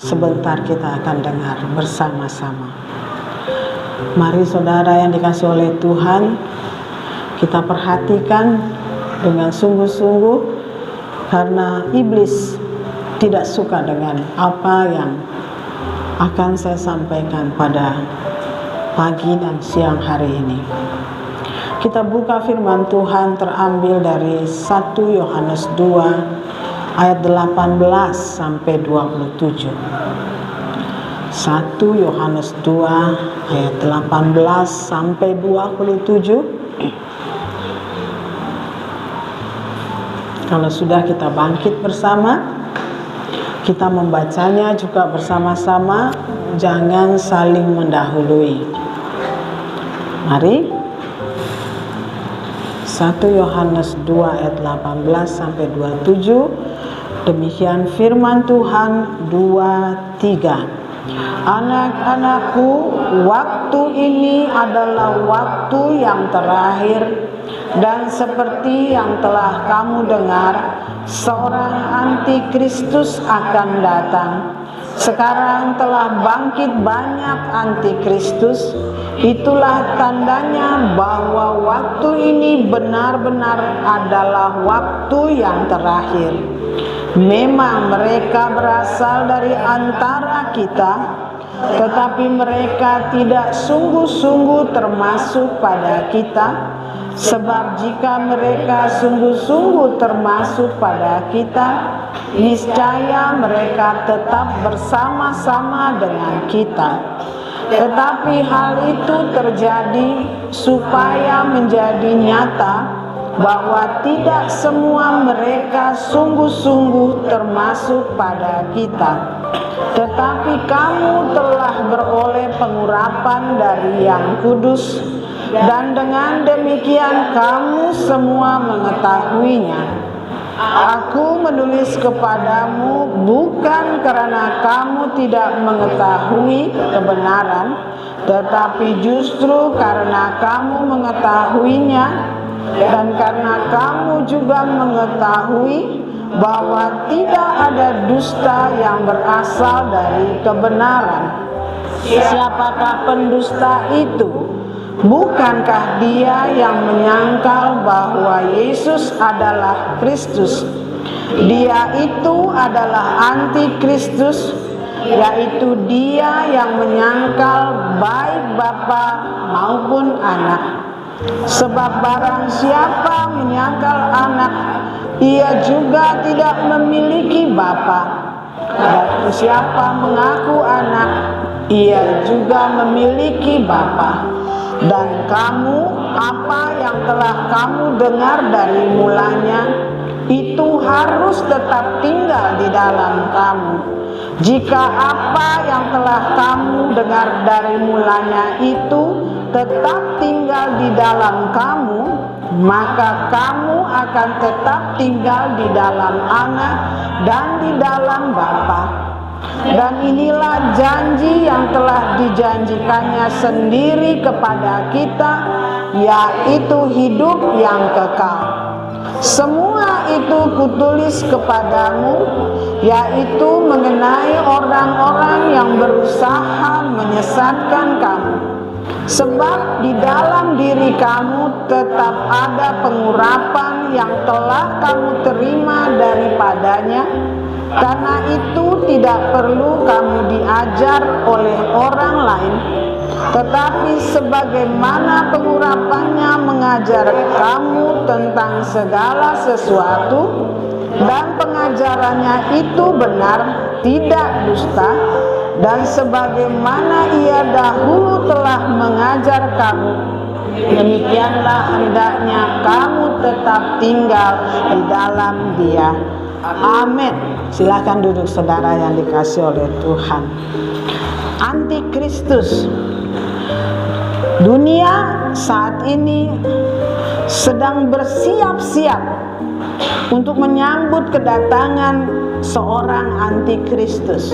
Sebentar kita akan dengar bersama-sama. Mari saudara yang dikasihi oleh Tuhan, kita perhatikan dengan sungguh-sungguh, karena iblis tidak suka dengan apa yang akan saya sampaikan pada pagi dan siang hari ini. Kita buka firman Tuhan terambil dari 1 Yohanes 2 ayat 18 sampai 27. 1 Yohanes 2 ayat 18 sampai 27. Kalau sudah, kita bangkit bersama. Kita membacanya juga bersama-sama, jangan saling mendahului. Mari. 1 Yohanes 2 ayat 18 sampai 27. Demikian firman Tuhan 2:3. Anak-anakku, waktu ini adalah waktu yang terakhir, dan seperti yang telah kamu dengar, seorang antikristus akan datang. Sekarang telah bangkit banyak antikristus. Itulah tandanya bahwa waktu ini benar-benar adalah waktu yang terakhir. Memang mereka berasal dari antara kita, tetapi mereka tidak sungguh-sungguh termasuk pada kita. Sebab jika mereka sungguh-sungguh termasuk pada kita, niscaya mereka tetap bersama-sama dengan kita. Tetapi hal itu terjadi supaya menjadi nyata bahwa tidak semua mereka sungguh-sungguh termasuk pada kita. Tetapi kamu telah beroleh pengurapan dari Yang Kudus, dan dengan demikian kamu semua mengetahuinya. Aku menulis kepadamu bukan karena kamu tidak mengetahui kebenaran, tetapi justru karena kamu mengetahuinya, dan karena kamu juga mengetahui bahwa tidak ada dusta yang berasal dari kebenaran. Siapakah pendusta itu? Bukankah dia yang menyangkal bahwa Yesus adalah Kristus? Dia itu adalah antikristus, yaitu dia yang menyangkal baik Bapa maupun Anak. Sebab barang siapa menyangkal Anak, ia juga tidak memiliki Bapa. Dan siapa mengaku Anak, ia juga memiliki Bapa. Dan kamu, apa yang telah kamu dengar dari mulanya, itu harus tetap tinggal di dalam kamu. Jika apa yang telah kamu dengar dari mulanya itu tetap tinggal di dalam kamu, maka kamu akan tetap tinggal di dalam Anak dan di dalam Bapa. Dan inilah janji yang telah dijanjikannya sendiri kepada kita, yaitu hidup yang kekal. Semua itu kutulis kepadamu, yaitu mengenai orang-orang yang berusaha menyesatkan kamu. Sebab di dalam diri kamu tetap ada pengurapan yang telah kamu terima daripadanya. Karena itu tidak perlu kamu diajar oleh orang lain, tetapi sebagaimana pengurapannya mengajar kamu tentang segala sesuatu, dan pengajarannya itu benar, tidak dusta, dan sebagaimana ia dahulu telah mengajar kamu, demikianlah hendaknya kamu tetap tinggal di dalam Dia. Amin. Silakan duduk saudara yang dikasihi oleh Tuhan. Antikristus. Dunia saat ini sedang bersiap-siap untuk menyambut kedatangan seorang antikristus.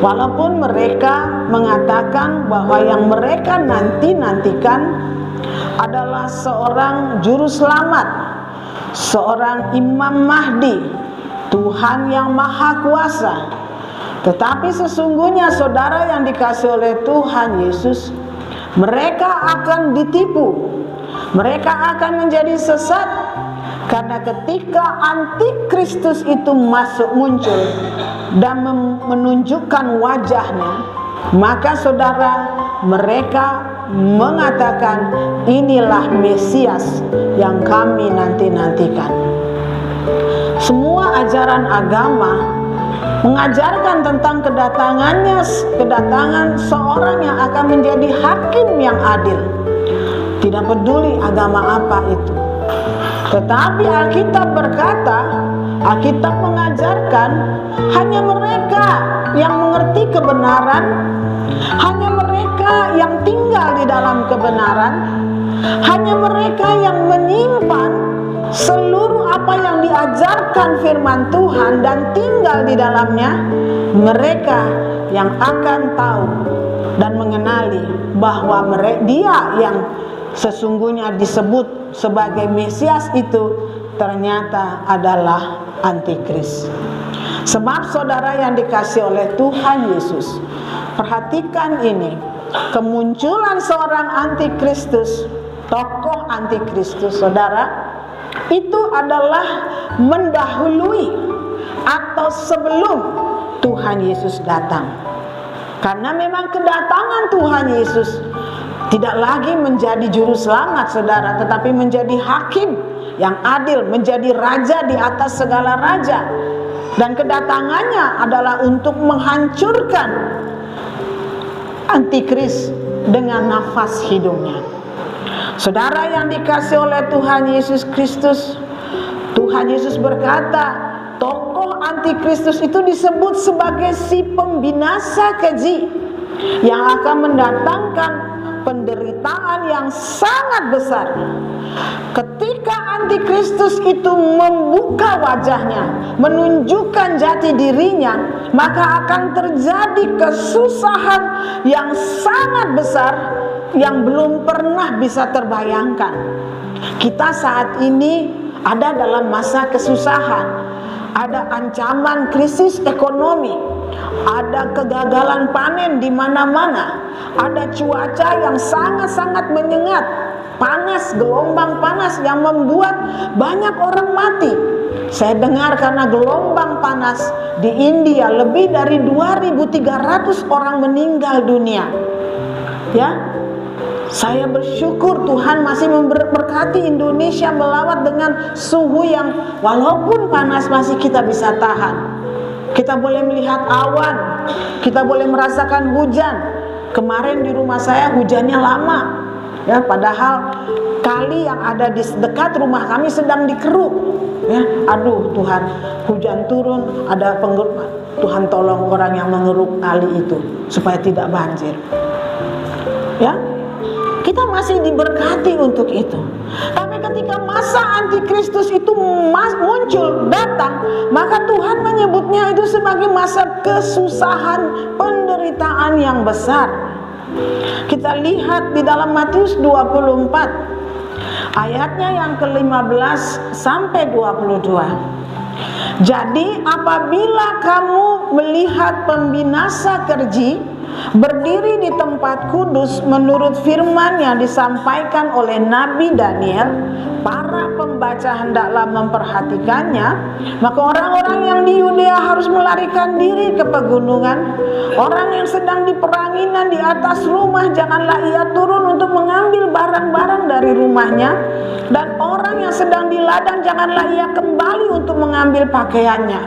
Walaupun mereka mengatakan bahwa yang mereka nantikan adalah seorang juru selamat, seorang Imam Mahdi, Tuhan yang Maha Kuasa. Tetapi sesungguhnya saudara yang dikasihi oleh Tuhan Yesus, mereka akan ditipu, mereka akan menjadi sesat, karena ketika antikristus itu muncul dan menunjukkan wajahnya, maka saudara, mereka mengatakan inilah Mesias yang kami nanti-nantikan. Semua ajaran agama mengajarkan tentang kedatangan seorang yang akan menjadi hakim yang adil. Tidak peduli agama apa itu. Tetapi Alkitab berkata, Alkitab mengajarkan hanya mereka yang mengerti kebenaran, hanya mereka yang tinggal di dalam kebenaran, hanya mereka yang menyimpan seluruh apa yang diajarkan firman Tuhan dan tinggal di dalamnya, mereka yang akan tahu dan mengenali bahwa dia yang sesungguhnya disebut sebagai Mesias itu ternyata adalah antikris. Sebab saudara yang dikasihi oleh Tuhan Yesus, perhatikan ini, kemunculan seorang antikristus, tokoh antikristus, saudara, itu adalah mendahului atau sebelum Tuhan Yesus datang. Karena memang kedatangan Tuhan Yesus tidak lagi menjadi juru selamat, saudara, tetapi menjadi hakim yang adil, menjadi raja di atas segala raja. Dan kedatangannya adalah untuk menghancurkan antikris dengan nafas hidungnya. Saudara yang dikasihi oleh Tuhan Yesus Kristus, Tuhan Yesus berkata, tokoh antikristus itu disebut sebagai si pembinasa keji yang akan mendatangkan penderitaan yang sangat besar. Ketika antikristus itu membuka wajahnya, menunjukkan jati dirinya, maka akan terjadi kesusahan yang sangat besar yang belum pernah bisa terbayangkan. Kita saat ini ada dalam masa kesusahan, ada ancaman krisis ekonomi, ada kegagalan panen di mana-mana, ada cuaca yang sangat-sangat menyengat, panas, gelombang panas yang membuat banyak orang mati. Saya dengar karena gelombang panas di India lebih dari 2.300 orang meninggal dunia. Ya, saya bersyukur Tuhan masih memberkati Indonesia melawat dengan suhu yang walaupun panas masih kita bisa tahan. Kita boleh melihat awan, kita boleh merasakan hujan. Kemarin di rumah saya hujannya lama, ya, padahal kali yang ada di dekat rumah kami sedang dikeruk. Ya, aduh Tuhan, hujan turun, ada penggeruk. Tuhan tolong orang yang mengeruk kali itu supaya tidak banjir. Ya, kita masih diberkati untuk itu. Tapi ketika masa antikristus itu muncul, datang, maka Tuhan menyebutnya itu sebagai masa kesusahan, penderitaan yang besar. Kita lihat di dalam Matius 24 ayatnya yang ke-15 sampai 22. Jadi apabila kamu melihat pembinasa keji berdiri di tempat kudus menurut firman yang disampaikan oleh Nabi Daniel, para pembaca hendaklah memperhatikannya. Maka orang-orang yang di Yudea harus melarikan diri ke pegunungan. Orang yang sedang di peranginan di atas rumah, janganlah ia turun untuk mengambil barang-barang dari rumahnya. Dan orang yang sedang di ladang, janganlah ia kembali untuk mengambil pakaiannya.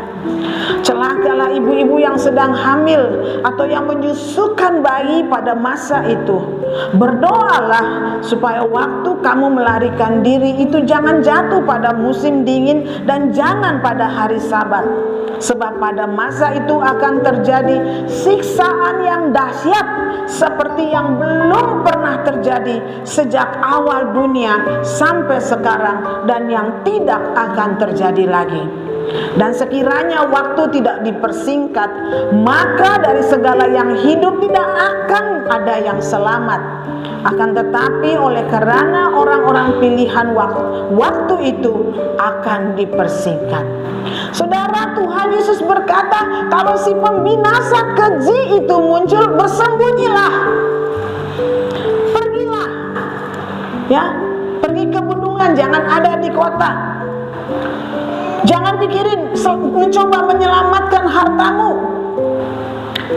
Celakalah ibu-ibu yang sedang hamil atau yang menyusukan bayi pada masa itu. Berdoalah supaya waktu kamu melarikan diri itu jangan jatuh pada musim dingin dan jangan pada hari Sabat. Sebab pada masa itu akan terjadi siksaan yang dahsyat seperti yang belum pernah terjadi sejak awal dunia sampai sekarang, dan yang tidak akan terjadi lagi. Dan sekiranya waktu tidak dipersingkat, maka dari segala yang hidup tidak akan ada yang selamat. Akan tetapi oleh karena orang-orang pilihan waktu itu akan dipersingkat. Saudara, Tuhan Yesus berkata, kalau si pembinasa keji itu muncul, bersembunyilah. Pergilah. Ya, pergi ke gunungan, jangan ada di kota. Jangan pikirin mencoba menyelamatkan hartamu.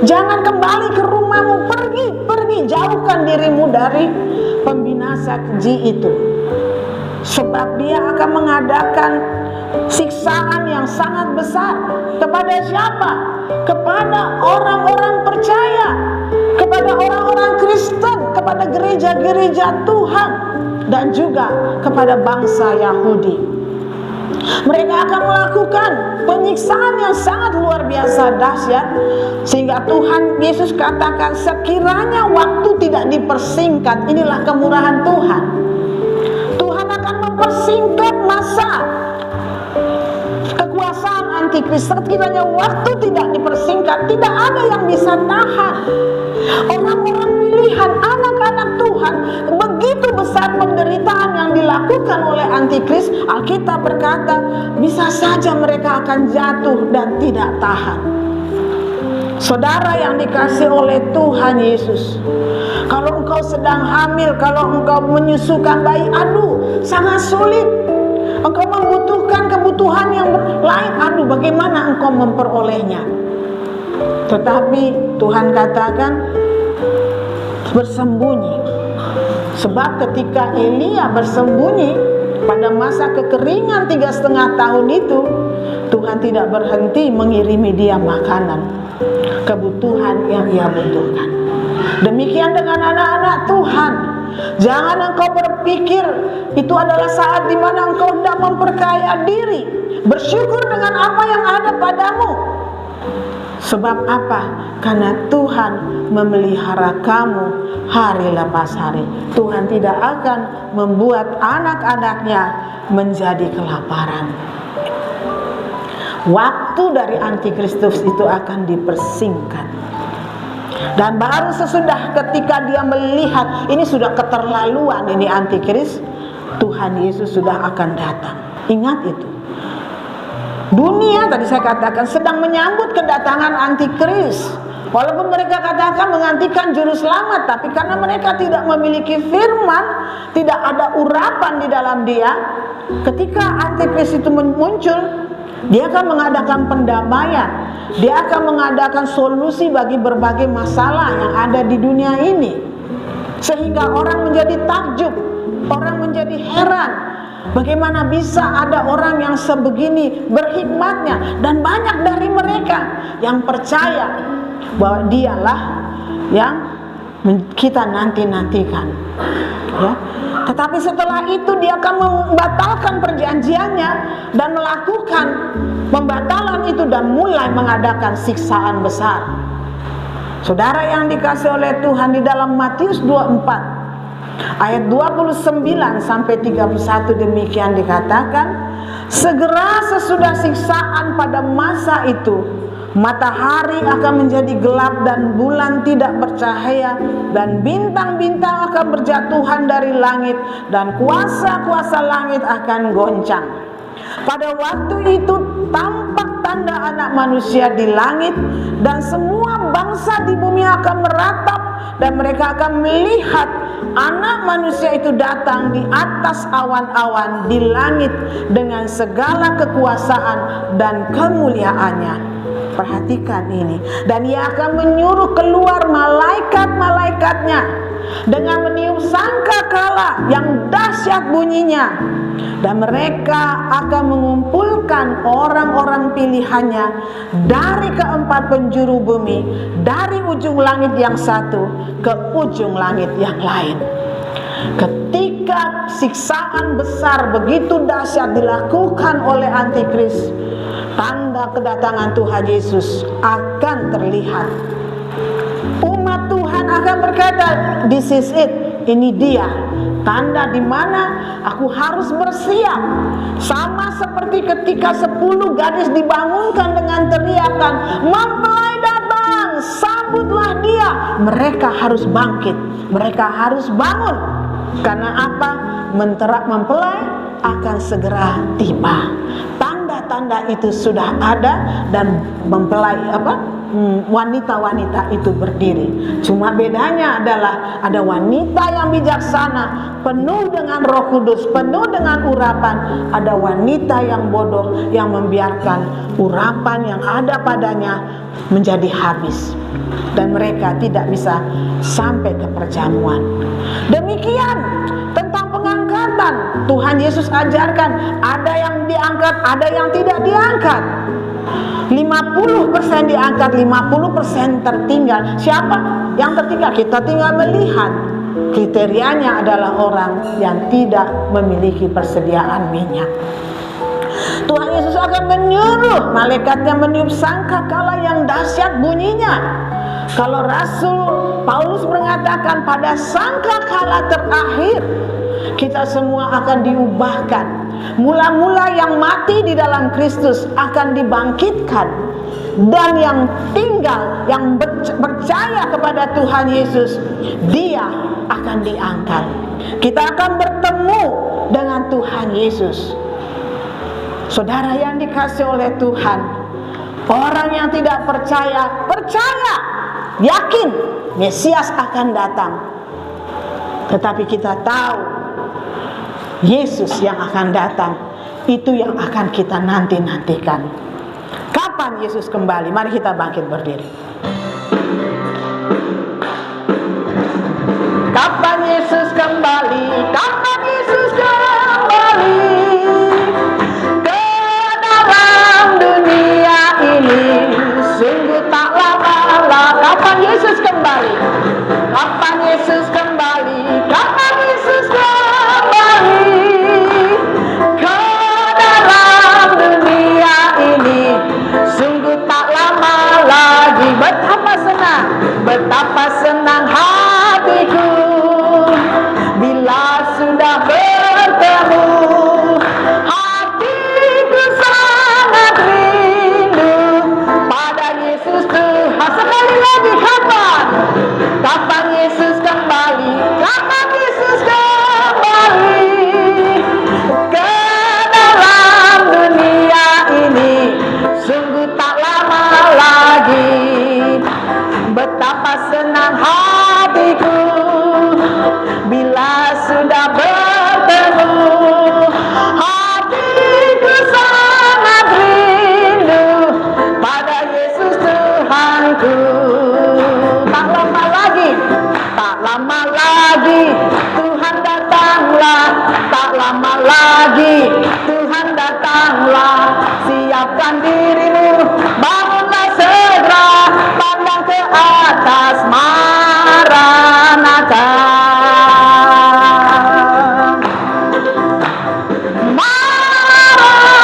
Jangan kembali ke rumahmu, pergi, jauhkan dirimu dari pembinasa keji itu. Sebab dia akan mengadakan siksaan yang sangat besar. Kepada siapa? Kepada orang-orang percaya, kepada orang-orang Kristen, kepada gereja-gereja Tuhan, dan juga kepada bangsa Yahudi. Mereka akan melakukan penyiksaan yang sangat luar biasa dahsyat, sehingga Tuhan Yesus katakan, sekiranya waktu tidak dipersingkat, inilah kemurahan Tuhan. Tuhan akan mempersingkat masa kekuasaan antikris. Sekiranya waktu tidak dipersingkat, tidak ada yang bisa tahan. Orang-orang pilihan, anak-anak Tuhan, begitu besar penderitaan yang dilakukan oleh antikris. Alkitab berkata, bisa saja mereka akan jatuh dan tidak tahan. Saudara yang dikasihi oleh Tuhan Yesus, kalau engkau sedang hamil, kalau engkau menyusukan bayi, aduh sangat sulit. Engkau membutuhkan kebutuhan yang lain, aduh bagaimana engkau memperolehnya. Tetapi Tuhan katakan, bersembunyi. Sebab ketika Elia bersembunyi pada masa kekeringan 3,5 tahun itu, Tuhan tidak berhenti mengirimi dia makanan, kebutuhan yang ia butuhkan. Demikian dengan anak-anak Tuhan. Jangan engkau berpikir itu adalah saat di mana engkau hendak memperkaya diri. Bersyukur dengan apa yang ada padamu. Sebab apa? Karena Tuhan memelihara kamu hari lepas hari. Tuhan tidak akan membuat anak-anaknya menjadi kelaparan. Waktu dari antikristus itu akan dipersingkat. Dan baru sesudah ketika dia melihat ini sudah keterlaluan, ini antikris, Tuhan Yesus sudah akan datang. Ingat itu. Dunia tadi saya katakan sedang menyambut kedatangan antikris. Walaupun mereka katakan mengantikan juru selamat, tapi karena mereka tidak memiliki firman, tidak ada urapan di dalam dia, ketika antikris itu muncul, dia akan mengadakan pendamaian. Dia akan mengadakan solusi bagi berbagai masalah yang ada di dunia ini. Sehingga orang menjadi takjub, orang menjadi heran. Bagaimana bisa ada orang yang sebegini berhikmatnya. Dan banyak dari mereka yang percaya bahwa dialah yang kita nanti-nantikan, ya. Tetapi setelah itu dia akan membatalkan perjanjiannya dan melakukan pembatalan itu dan mulai mengadakan siksaan besar. Saudara yang dikasihi oleh Tuhan, di dalam Matius 24 ayat 29 sampai 31 demikian dikatakan, segera sesudah siksaan pada masa itu, matahari akan menjadi gelap dan bulan tidak bercahaya, dan bintang-bintang akan berjatuhan dari langit, dan kuasa-kuasa langit akan goncang. Pada waktu itu tampak tanda Anak Manusia di langit, dan semua bangsa di bumi akan meratap, dan mereka akan melihat Anak Manusia itu datang di atas awan-awan di langit dengan segala kekuasaan dan kemuliaannya. Perhatikan ini. Dan ia akan menyuruh keluar malaikat-malaikatnya dengan meniup sangkakala yang dahsyat bunyinya. Dan mereka akan mengumpulkan orang-orang pilihannya dari keempat penjuru bumi, dari ujung langit yang satu ke ujung langit yang lain. Ketika siksaan besar begitu dahsyat dilakukan oleh antikris, tanda kedatangan Tuhan Yesus akan terlihat. Umat Tuhan akan berkata, this is it, ini dia. Tanda di mana aku harus bersiap. Sama seperti ketika 10 gadis dibangunkan dengan teriakan, mempelai datang, sambutlah dia. Mereka harus bangkit. Mereka harus bangun. Karena apa? Mempelai akan segera tiba. Tanda-tanda itu sudah ada dan mempelai wanita-wanita itu berdiri. Cuma bedanya adalah ada wanita yang bijaksana, penuh dengan Roh Kudus, penuh dengan urapan. Ada wanita yang bodoh yang membiarkan urapan yang ada padanya menjadi habis, dan mereka tidak bisa sampai ke perjamuan. Demikian tentang pengangkatan. Tuhan Yesus ajarkan, ada yang diangkat, ada yang tidak diangkat. 50% diangkat, 50% tertinggal. Siapa yang tertinggal? Kita tinggal melihat. Kriterianya adalah orang yang tidak memiliki persediaan minyak. Tuhan Yesus akan menyuruh malaikatnya meniup sangkakala yang dahsyat bunyinya. Kalau Rasul Paulus mengatakan pada sangkakala terakhir kita semua akan diubahkan. Mula-mula yang mati di dalam Kristus akan dibangkitkan, dan yang tinggal, yang percaya kepada Tuhan Yesus, dia akan diangkat. Kita akan bertemu dengan Tuhan Yesus. Saudara yang dikasihi oleh Tuhan, orang yang tidak percaya, percaya, yakin Mesias akan datang. Tetapi kita tahu Yesus yang akan datang, itu yang akan kita nanti-nantikan. Kapan Yesus kembali? Mari kita bangkit berdiri. Kapan Yesus kembali? Kapan Yesus kembali ke dalam dunia ini? Sungguh tak lama. Kapan Yesus kembali? Kapan Yesus kembali? Kapan Yesus kembali ke dalam dunia ini? Sungguh tak lama lagi. Betapa senang hatiku bila sudah bertemu. Hatiku sangat rindu pada Yesus Tuhan. Sekali lagi, kapan Yesus kembali? Kapan Yesus kembali ke dalam dunia ini? Sungguh tak lama lagi. Betapa senang hatiku bila sudah bertemu. Hatiku sangat rindu pada Yesus Tuhanku. Tak lama lagi Tuhan datanglah. Tak lama lagi Tuhan datanglah. Siapkan dirimu, bangunlah segera, pandang ke atas, Maranatha. Maranatha,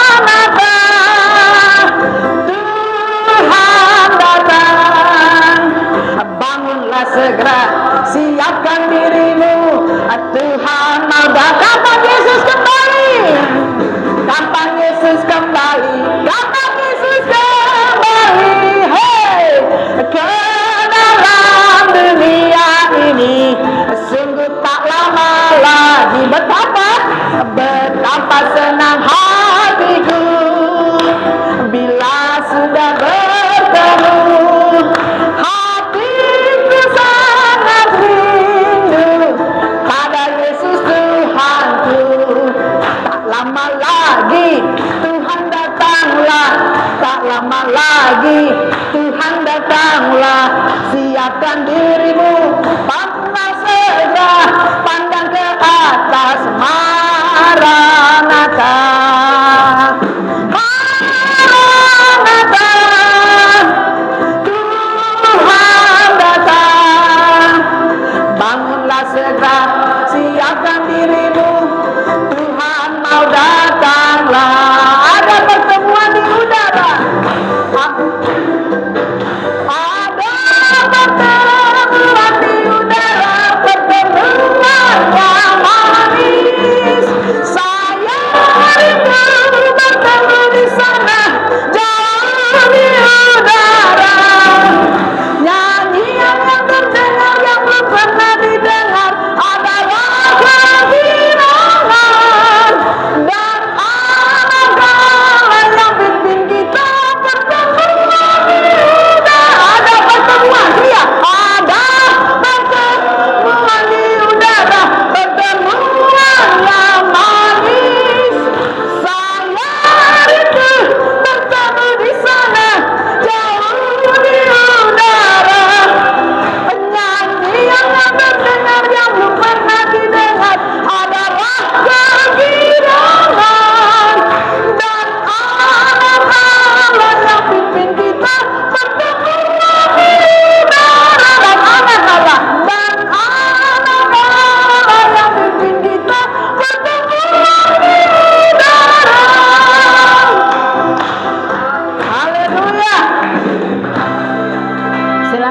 Tuhan datang. Bangunlah segera, siapkan dirimu, Tuhan mau datang. Kapan Yesus kembali? Kapan Yesus kembali? Kapan Yesus kembali? Hey,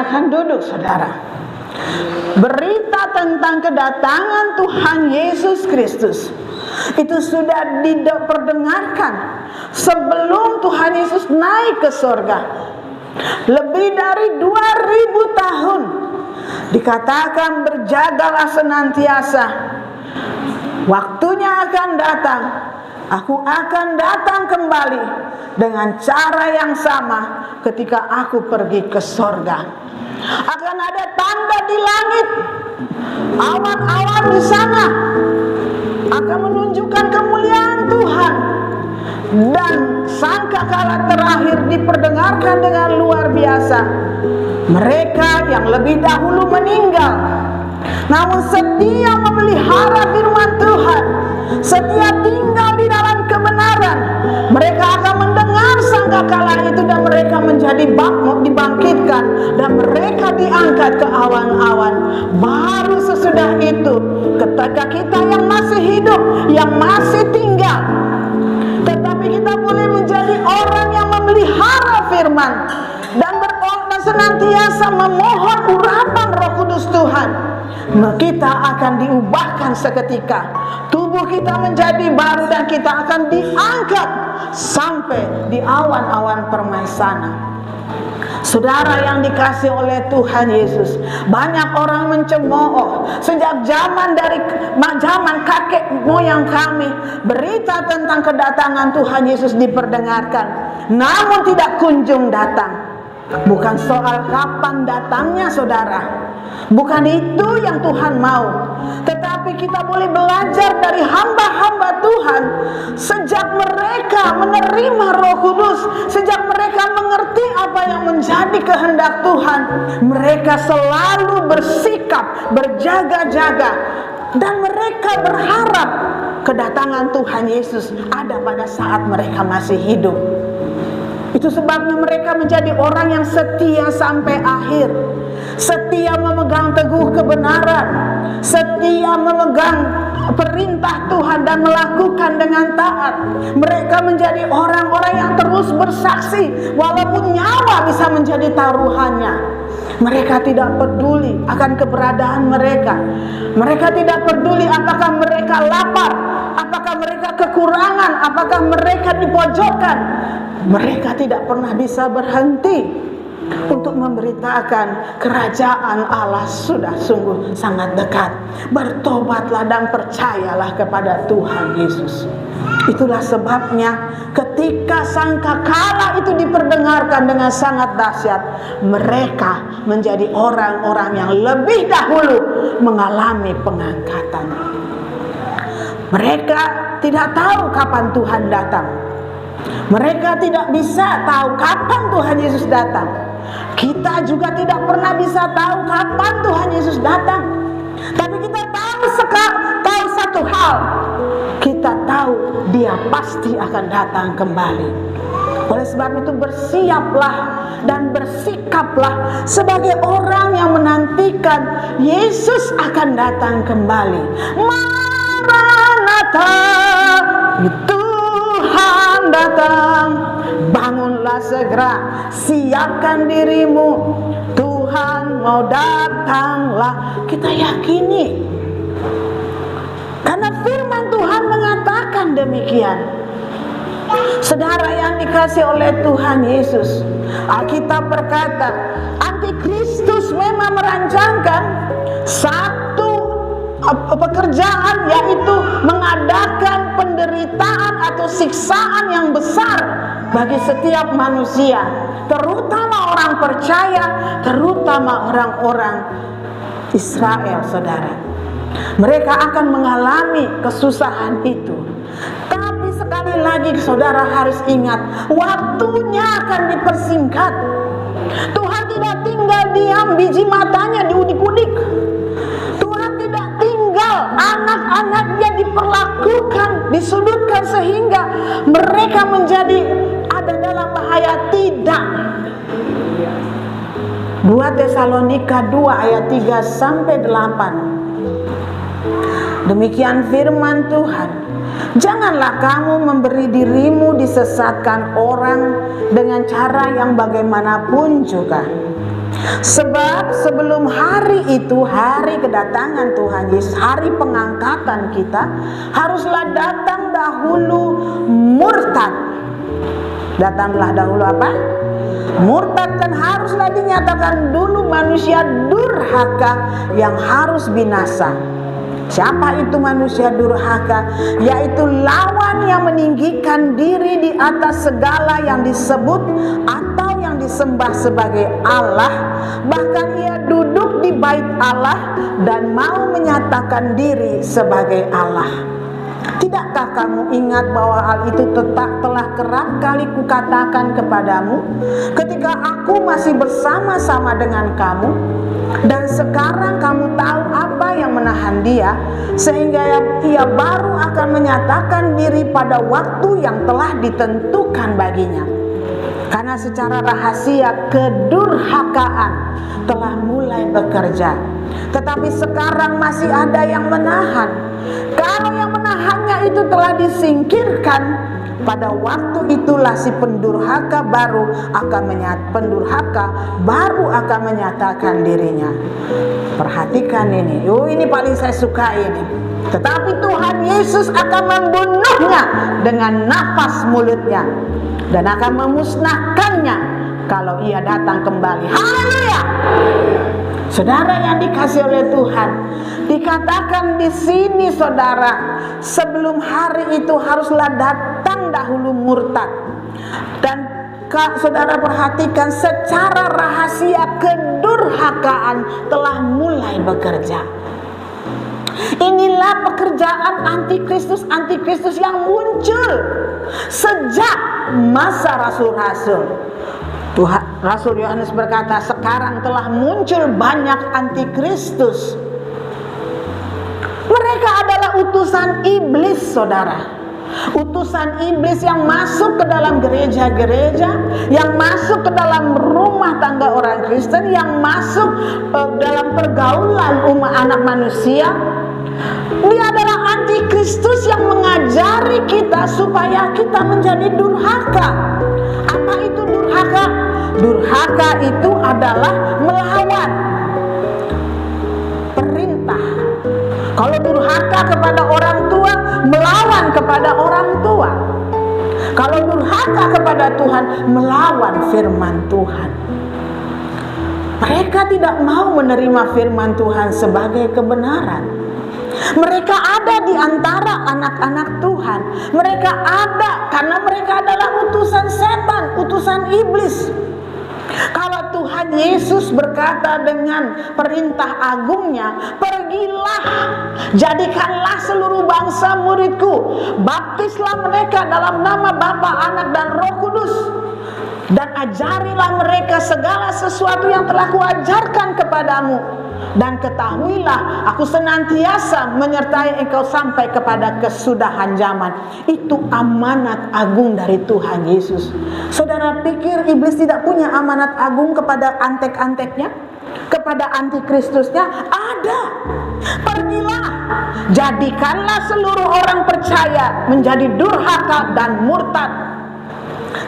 Silakan duduk, saudara. Berita tentang kedatangan Tuhan Yesus Kristus itu sudah diperdengarkan sebelum Tuhan Yesus naik ke surga. Lebih dari 2000 tahun dikatakan berjagalah senantiasa. Waktunya akan datang, aku akan datang kembali dengan cara yang sama ketika aku pergi ke surga. Akan ada tanda di langit, awan-awan di sana akan menunjukkan kemuliaan Tuhan. Dan sangkakala terakhir diperdengarkan dengan luar biasa. Mereka yang lebih dahulu meninggal, namun setia memelihara firman Tuhan, setia tinggal di dalam kebenaran, mereka akan mendengar sangkakala itu dan mereka menjadi dibangkitkan dan mereka diangkat ke awan-awan. Baru sesudah itu, ketika kita yang masih hidup, yang masih tinggal, tetapi kita boleh menjadi orang yang memelihara firman dan senantiasa memohon urapan Roh Kudus Tuhan, kita akan diubahkan seketika. Tubuh kita menjadi baru dan kita akan diangkat sampai di awan-awan permaisana. Saudara yang dikasihi oleh Tuhan Yesus, banyak orang mencemooh sejak zaman kakek moyang kami, berita tentang kedatangan Tuhan Yesus diperdengarkan, namun tidak kunjung datang. Bukan soal kapan datangnya, saudara, bukan itu yang Tuhan mau. Tetapi kita boleh belajar dari hamba-hamba Tuhan. Sejak mereka menerima Roh Kudus, sejak mereka mengerti apa yang menjadi kehendak Tuhan, mereka selalu bersikap berjaga-jaga, dan mereka berharap kedatangan Tuhan Yesus ada pada saat mereka masih hidup. Itu sebabnya mereka menjadi orang yang setia sampai akhir, setia memegang teguh kebenaran, setia memegang perintah Tuhan dan melakukan dengan taat. Mereka menjadi orang-orang yang terus bersaksi walaupun nyawa bisa menjadi taruhannya. Mereka tidak peduli akan keberadaan mereka. Mereka tidak peduli apakah mereka lapar, apakah mereka kekurangan, apakah mereka dipojokkan. Mereka tidak pernah bisa berhenti untuk memberitakan kerajaan Allah sudah sungguh sangat dekat. Bertobatlah dan percayalah kepada Tuhan Yesus. Itulah sebabnya ketika sangkakala itu diperdengarkan dengan sangat dahsyat, mereka menjadi orang-orang yang lebih dahulu mengalami pengangkatan. Mereka tidak tahu kapan Tuhan datang. Mereka tidak bisa tahu kapan Tuhan Yesus datang. Kita juga tidak pernah bisa tahu kapan Tuhan Yesus datang. Tapi kita tahu satu hal. Kita tahu Dia pasti akan datang kembali. Oleh sebab itu bersiaplah dan bersikaplah sebagai orang yang menantikan Yesus akan datang kembali. Maranatha, Tuhan datang, bangunlah segera, siapkan dirimu, Tuhan mau datanglah. Kita yakini, karena firman Tuhan mengatakan demikian. Saudara yang dikasihi oleh Tuhan Yesus, Alkitab berkata, Antikristus memang merancangkan satu pekerjaan, yaitu mengadakan penderitaan atau siksaan yang besar bagi setiap manusia, terutama orang percaya, terutama orang-orang Israel, saudara. Mereka akan mengalami kesusahan itu. Tapi sekali lagi saudara harus ingat, waktunya akan dipersingkat. Tuhan tidak tinggal diam, biji matanya diudik-udik. Tuhan tidak tinggal anak-anaknya diperlakukan, disudutkan sehingga mereka menjadi ada dalam bahaya. Tidak. 2 Tesalonika 2 ayat 3 sampai 8. Demikian firman Tuhan. Janganlah kamu memberi dirimu disesatkan orang dengan cara yang bagaimanapun juga. Sebab sebelum hari itu, hari kedatangan Tuhan Yesus, hari pengangkatan kita, haruslah datang dahulu murtad. Datanglah dahulu apa? Murtad, dan haruslah dinyatakan dulu manusia durhaka yang harus binasa. Siapa itu manusia durhaka? Yaitu lawan yang meninggikan diri di atas segala yang disebut atau yang disembah sebagai Allah. Bahkan ia duduk di bait Allah dan mau menyatakan diri sebagai Allah. Tidakkah kamu ingat bahwa hal itu telah kerap kali kukatakan kepadamu ketika aku masih bersama-sama dengan kamu? Dan sekarang kamu tahu apa yang menahan dia, sehingga ia baru akan menyatakan diri pada waktu yang telah ditentukan baginya. Karena secara rahasia kedurhakaan telah mulai bekerja, tetapi sekarang masih ada yang menahan. Kalau yang menahannya itu telah disingkirkan, pada waktu itulah si pendurhaka baru akan menyatakan dirinya. Perhatikan ini. Ini paling saya suka ini. Tetapi Tuhan Yesus akan membunuhnya dengan nafas mulutnya dan akan memusnahkannya kalau ia datang kembali. Haleluya. Saudara yang dikasihi oleh Tuhan, dikatakan di sini saudara, sebelum hari itu haruslah datang dahulu murtad. Dan saudara perhatikan, secara rahasia kedurhakaan telah mulai bekerja. Inilah pekerjaan antikristus yang muncul sejak masa rasul-rasul. Rasul Yohanes berkata, sekarang telah muncul banyak antikristus. Mereka adalah utusan iblis, saudara. Utusan iblis yang masuk ke dalam gereja-gereja, yang masuk ke dalam rumah tangga orang Kristen, yang masuk dalam pergaulan umat anak manusia. Dia adalah antikristus yang mengajari kita supaya kita menjadi durhaka. Apa itu durhaka? Durhaka itu adalah melawan perintah. Kalau durhaka kepada orang tua, melawan kepada orang tua. Kalau durhaka kepada Tuhan, melawan firman Tuhan. Mereka tidak mau menerima firman Tuhan sebagai kebenaran. Mereka ada di antara anak-anak Tuhan. Mereka ada karena mereka adalah utusan setan, utusan iblis. Kalau Tuhan Yesus berkata dengan perintah agungnya, pergilah, jadikanlah seluruh bangsa muridku, baptislah mereka dalam nama Bapa, Anak, dan Roh Kudus, dan ajarilah mereka segala sesuatu yang telah kuajarkan kepadamu. Dan ketahuilah, aku senantiasa menyertai engkau sampai kepada kesudahan zaman. Itu amanat agung dari Tuhan Yesus. Saudara pikir iblis tidak punya amanat agung kepada antek-anteknya? Kepada antikristusnya? Ada. Pergilah, jadikanlah seluruh orang percaya menjadi durhaka dan murtad.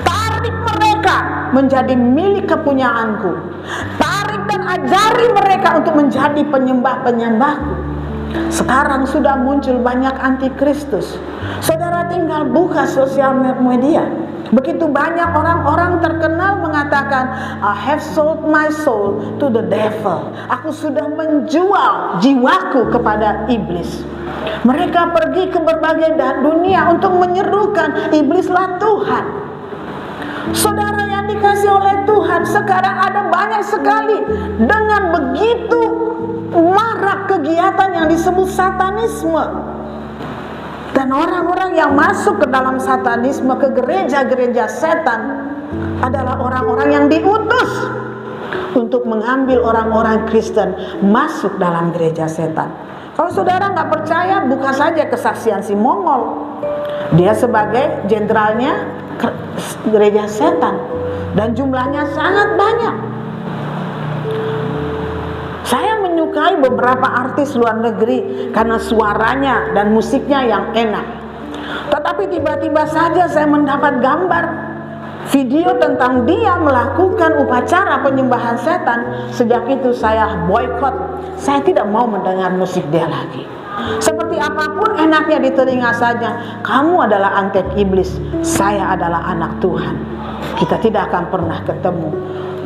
Tarik mereka menjadi milik kepunyaanku. Tarik dan ajari mereka untuk menjadi penyembah-penyembahku. Sekarang sudah muncul banyak antikristus. Saudara tinggal buka sosial media. Begitu banyak orang-orang terkenal mengatakan, I have sold my soul to the devil. Aku sudah menjual jiwaku kepada iblis. Mereka pergi ke berbagai dunia untuk menyerukan, iblislah Tuhan. Saudara yang dikasihi oleh Tuhan, sekarang ada banyak sekali dengan begitu marak kegiatan yang disebut satanisme. Dan orang-orang yang masuk ke dalam satanisme, ke gereja-gereja setan, adalah orang-orang yang diutus untuk mengambil orang-orang Kristen masuk dalam gereja setan. Kalau saudara nggak percaya, buka saja kesaksian si Mongol. Dia sebagai jenderalnya gereja setan, dan jumlahnya sangat banyak. Saya menyukai beberapa artis luar negeri karena suaranya dan musiknya yang enak. Tetapi tiba-tiba saja saya mendapat gambar video tentang dia melakukan upacara penyembahan setan, sejak itu saya boykot. Saya tidak mau mendengar musik dia lagi. Seperti apapun enaknya di telinga saja. Kamu adalah antek iblis, saya adalah anak Tuhan. Kita tidak akan pernah ketemu.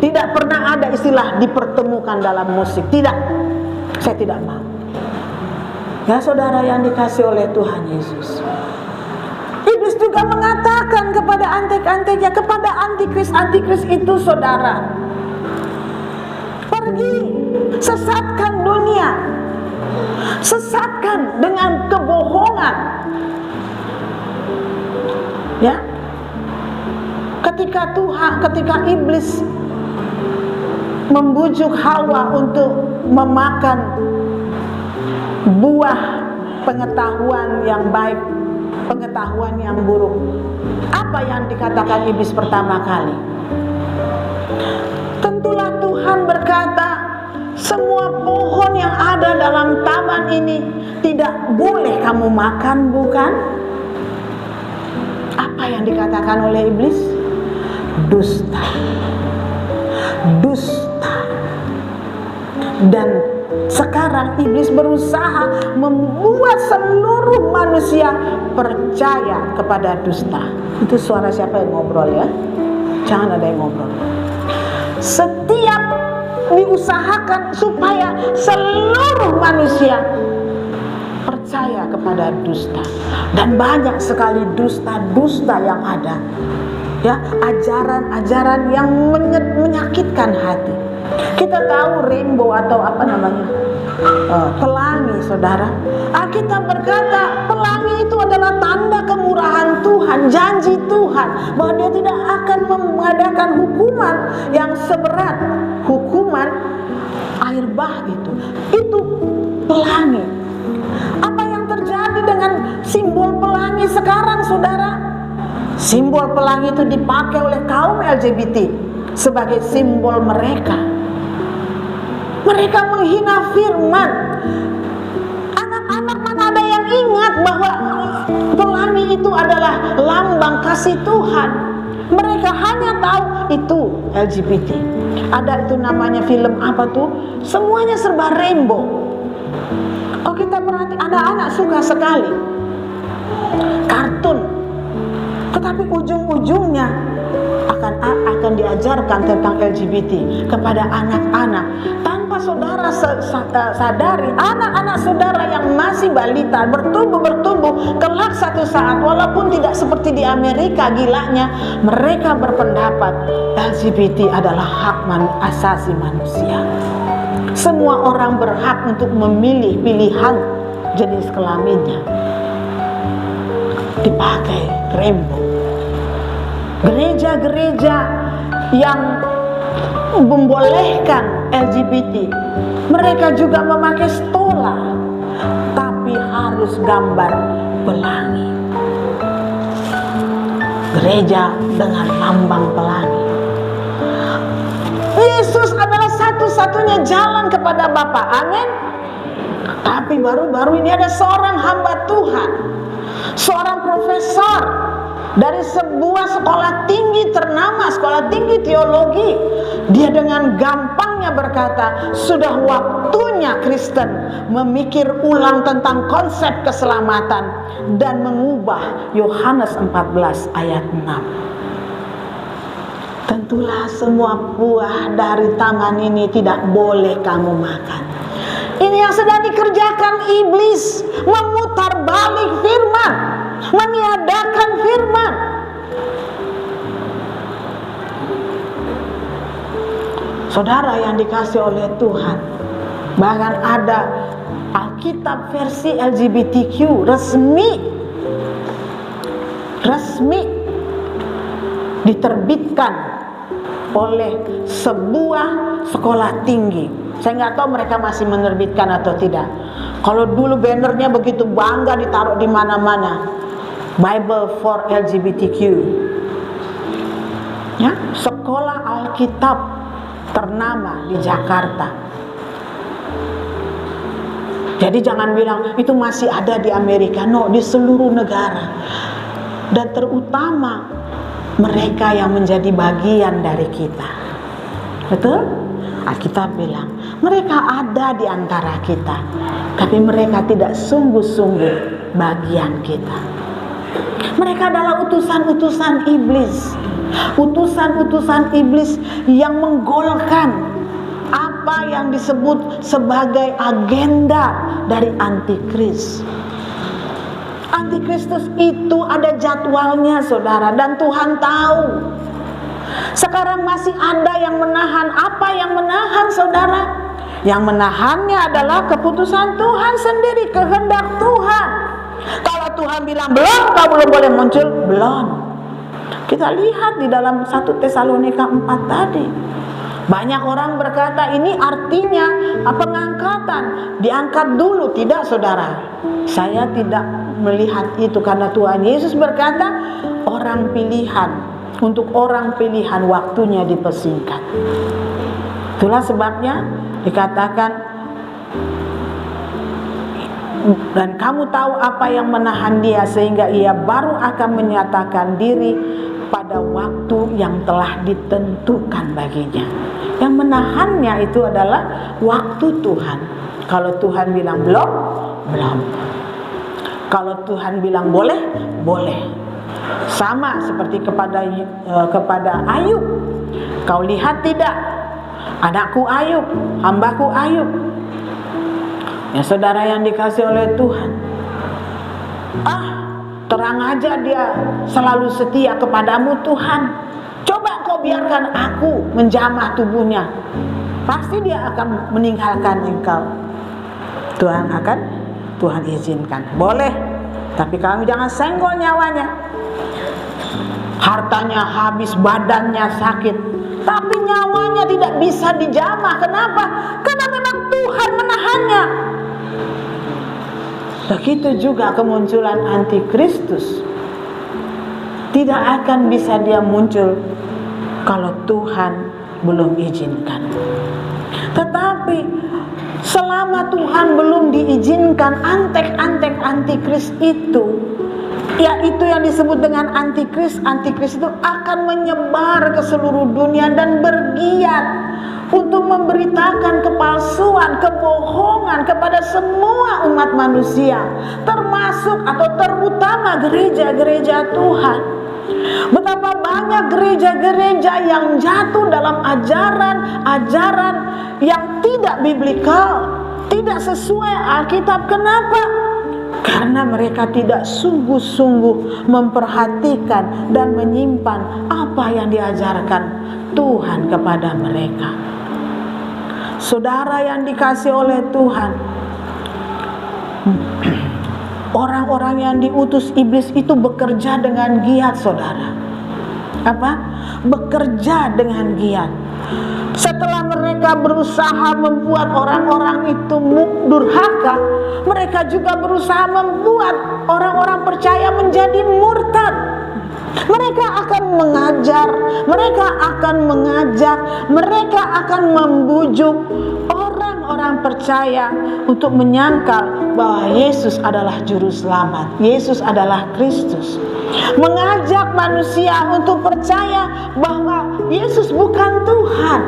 Tidak pernah ada istilah dipertemukan dalam musik. Tidak. Saya tidak mau. Ya saudara yang dikasih oleh Tuhan Yesus, iblis juga mengatakan kepada antek-anteknya, kepada antikris itu, saudara, pergi, sesatkan dunia, sesatkan dengan kebohongan. Ya, ketika iblis membujuk Hawa untuk memakan buah pengetahuan yang baik, pengetahuan yang buruk, apa yang dikatakan iblis pertama kali? Tentulah Tuhan berkata, semua pohon yang ada dalam taman ini tidak boleh kamu makan, bukan? Apa yang dikatakan oleh iblis? Dusta. Dusta. Dan sekarang iblis berusaha membuat seluruh manusia percaya kepada dusta. Itu suara siapa yang ngobrol ya? Jangan ada yang ngobrol. Setiap diusahakan supaya seluruh manusia percaya kepada dusta. Dan banyak sekali dusta-dusta yang ada. Ya, ajaran-ajaran yang menyakitkan hati. Kita tahu rainbow atau apa namanya, pelangi, saudara. Alkitab berkata pelangi itu adalah tanda kemurahan Tuhan, janji Tuhan bahwa Dia tidak akan mengadakan hukuman yang seberat hukuman air bah itu. Itu pelangi. Apa yang terjadi dengan simbol pelangi sekarang, saudara? Simbol pelangi itu dipakai oleh kaum LGBT sebagai simbol mereka. Mereka menghina firman. Anak-anak mana ada yang ingat bahwa pelangi itu adalah lambang kasih Tuhan. Mereka hanya tahu itu LGBT. Ada itu namanya film apa tuh? Semuanya serba rainbow. Oh, kita perhati, anak-anak suka sekali kartun. Tetapi ujung-ujungnya akan diajarkan tentang LGBT kepada anak-anak. Tanpa saudara sadari, anak-anak saudara yang masih balita bertumbuh kelak satu saat, walaupun tidak seperti di Amerika gilanya, mereka berpendapat LGBT adalah hak asasi manusia. Semua orang berhak untuk memilih pilihan jenis kelaminnya. Dipakai rainbow. Gereja-gereja yang membolehkan LGBT, mereka juga memakai stola, tapi harus gambar pelangi. Gereja dengan lambang pelangi. Yesus adalah satu-satunya jalan kepada Bapa. Amin. Tapi baru-baru ini ada seorang hamba Tuhan, seorang profesor dari sebuah sekolah tinggi ternama, sekolah tinggi teologi. Dia dengan gampangnya berkata, sudah waktunya Kristen memikir ulang tentang konsep keselamatan dan mengubah Yohanes 14 ayat 6. Tentulah semua buah dari taman ini tidak boleh kamu makan. Ini yang sedang dikerjakan iblis, memutar balik firman, meniadakan firman. Saudara yang dikasih oleh Tuhan, bahkan ada Alkitab versi LGBTQ resmi diterbitkan oleh sebuah sekolah tinggi. Saya nggak tahu mereka masih menerbitkan atau tidak. Kalau dulu bannernya begitu bangga ditaruh di mana-mana, Bible for LGBTQ. Ya, sekolah Alkitab ternama di Jakarta. Jadi jangan bilang itu masih ada di Amerika. No, di seluruh negara. Dan terutama mereka yang menjadi bagian dari kita. Betul? Alkitab bilang, mereka ada di antara kita, tapi mereka tidak sungguh-sungguh bagian kita. Mereka adalah utusan-utusan iblis. Utusan-utusan iblis yang menggolkan apa yang disebut sebagai agenda dari antikris. Antikristus itu ada jadwalnya, saudara, dan Tuhan tahu. Sekarang masih ada yang menahan. Apa yang menahan, saudara? Yang menahannya adalah keputusan Tuhan sendiri, kehendak Tuhan. Kalau Tuhan bilang belum, kau belum boleh muncul, belum. Kita lihat di dalam 1 Tesalonika 4 tadi. Banyak orang berkata ini artinya pengangkatan, diangkat dulu. Tidak, saudara, saya tidak melihat itu, karena Tuhan Yesus berkata orang pilihan, untuk orang pilihan waktunya dipersingkat. Itulah sebabnya dikatakan, dan kamu tahu apa yang menahan dia, sehingga ia baru akan menyatakan diri pada waktu yang telah ditentukan baginya. Yang menahannya itu adalah waktu Tuhan. Kalau Tuhan bilang belum, belum. Kalau Tuhan bilang boleh, boleh. Sama seperti kepada Ayub. Kau lihat tidak, anakku Ayub, hambaku Ayub. Ya, saudara yang dikasih oleh Tuhan, terang aja dia selalu setia kepadamu, Tuhan. Coba kau biarkan aku menjamah tubuhnya, pasti dia akan meninggalkan engkau. Tuhan izinkan, boleh, tapi kamu jangan senggol nyawanya. Hartanya habis, badannya sakit, tapi nyawanya tidak bisa dijamah. Kenapa? Karena memang Tuhan menahannya. Begitu juga kemunculan antikristus, tidak akan bisa dia muncul kalau Tuhan belum izinkan. Tetapi selama Tuhan belum diizinkan, antek-antek antikris itu, yaitu yang disebut dengan antikris. Antikris itu akan menyebar ke seluruh dunia dan bergiat untuk memberitakan kepalsuan, kebohongan kepada semua umat manusia, termasuk atau terutama gereja-gereja Tuhan. Betapa banyak gereja-gereja yang jatuh dalam ajaran-ajaran yang tidak biblikal, tidak sesuai Alkitab. Kenapa? Karena mereka tidak sungguh-sungguh memperhatikan dan menyimpan apa yang diajarkan Tuhan kepada mereka. Saudara yang dikasih oleh Tuhan, orang-orang yang diutus iblis itu bekerja dengan giat, saudara. Bekerja dengan giat. Setelah mereka berusaha membuat orang-orang itu durhaka, mereka juga berusaha membuat orang-orang percaya menjadi murtad. Mereka akan mengajar, mereka akan mengajak, mereka akan membujuk orang-orang percaya untuk menyangkal bahwa Yesus adalah juru selamat, Yesus adalah Kristus. Mengajak manusia untuk percaya bahwa Yesus bukan Tuhan.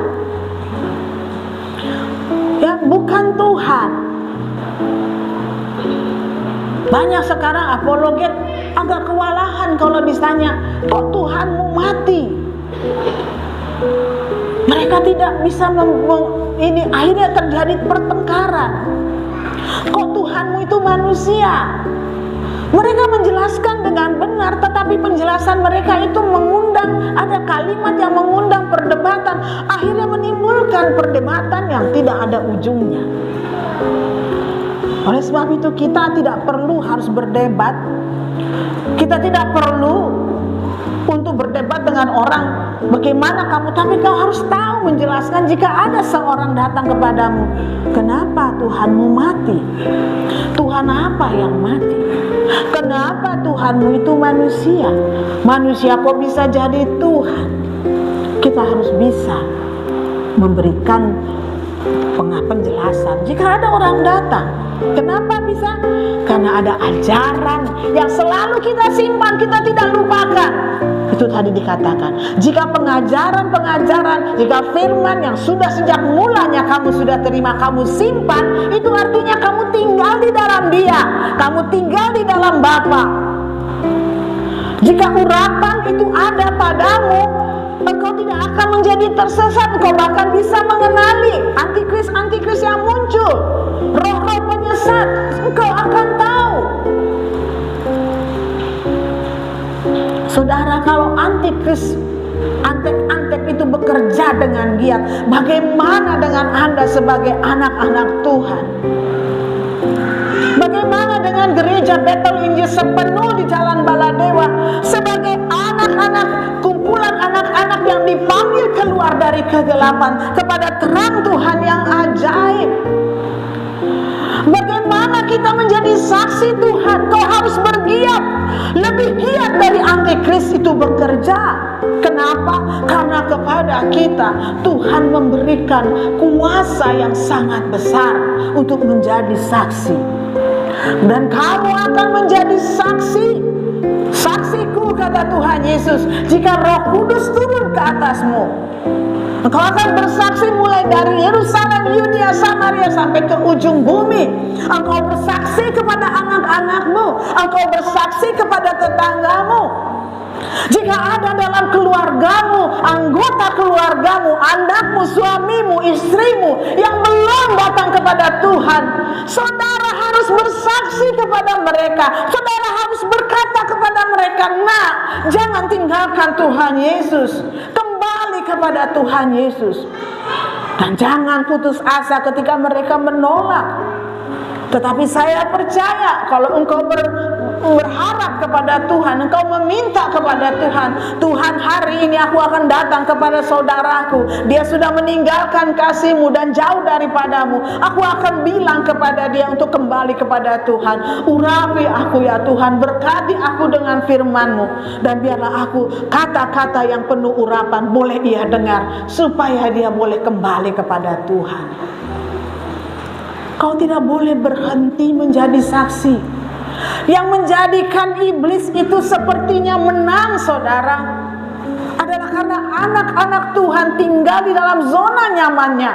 Ya, bukan Tuhan. Banyak sekarang apologet agak kewalahan kalau ditanya, kok Tuhanmu mati? Mereka tidak bisa ini akhirnya terjadi pertengkaran. Kok Tuhanmu itu manusia? Mereka menjelaskan dengan benar, tetapi penjelasan mereka itu mengundang, ada kalimat yang mengundang perdebatan, akhirnya menimbulkan perdebatan yang tidak ada ujungnya. Oleh sebab itu kita tidak perlu harus berdebat. Kita tidak perlu untuk berdebat dengan orang, bagaimana kamu, tapi kau harus tahu menjelaskan jika ada seorang datang kepadamu, kenapa Tuhanmu mati? Tuhan apa yang mati? Kenapa Tuhanmu itu manusia? Manusia kok bisa jadi Tuhan? Kita harus bisa memberikan penjelasan. Jika ada orang datang, kenapa bisa? Karena ada ajaran yang selalu kita simpan, kita tidak lupakan. Itu tadi dikatakan, jika pengajaran, jika firman yang sudah sejak mulanya kamu sudah terima, kamu simpan, itu artinya kamu tinggal di dalam Dia, kamu tinggal di dalam Bapa. Jika urapan itu ada padamu, engkau tidak akan menjadi tersesat. Engkau bahkan bisa mengenali antikris yang muncul, roh-roh penyesat. Engkau akan tahu. Saudara, kalau antikris, antek-antek itu bekerja dengan giat, bagaimana dengan Anda sebagai anak-anak Tuhan? Bagaimana dengan gereja Bethel Injil sepenuh di Jalan Baladewa sebagai anak-anak, kumpulan anak-anak yang dipanggil keluar dari kegelapan kepada terang Tuhan yang ajaib? Bagaimana kita menjadi saksi Tuhan? Kau harus bergiat, lebih giat dari antikris itu bekerja. Kenapa? Karena kepada kita Tuhan memberikan kuasa yang sangat besar untuk menjadi saksi. Dan kamu akan menjadi saksi. Saksiku, kata Tuhan Yesus, jika Roh Kudus turun ke atasmu, engkau akan bersaksi mulai dari Yerusalem, Yudea, Samaria sampai ke ujung bumi. Engkau bersaksi kepada anak-anakmu, engkau bersaksi kepada tetanggamu. Jika ada dalam keluargamu, anggota keluargamu, anakmu, suamimu, istrimu yang belum datang kepada Tuhan, saudara harus bersaksi kepada mereka. Saudara harus berkata kepada mereka, "Nak, jangan tinggalkan Tuhan Yesus. Kembali kepada Tuhan Yesus." Dan jangan putus asa ketika mereka menolak. Tetapi saya percaya kalau engkau berharap kepada Tuhan, engkau meminta kepada Tuhan, "Tuhan, hari ini aku akan datang kepada saudaraku, dia sudah meninggalkan kasih-Mu dan jauh daripadamu. Aku akan bilang kepada dia untuk kembali kepada Tuhan. Urapi aku ya Tuhan, berkati aku dengan firman-Mu, dan biarlah aku kata-kata yang penuh urapan boleh ia dengar, supaya dia boleh kembali kepada Tuhan." Kau tidak boleh berhenti menjadi saksi. Yang menjadikan iblis itu sepertinya menang, saudara, adalah karena anak-anak Tuhan tinggal di dalam zona nyamannya.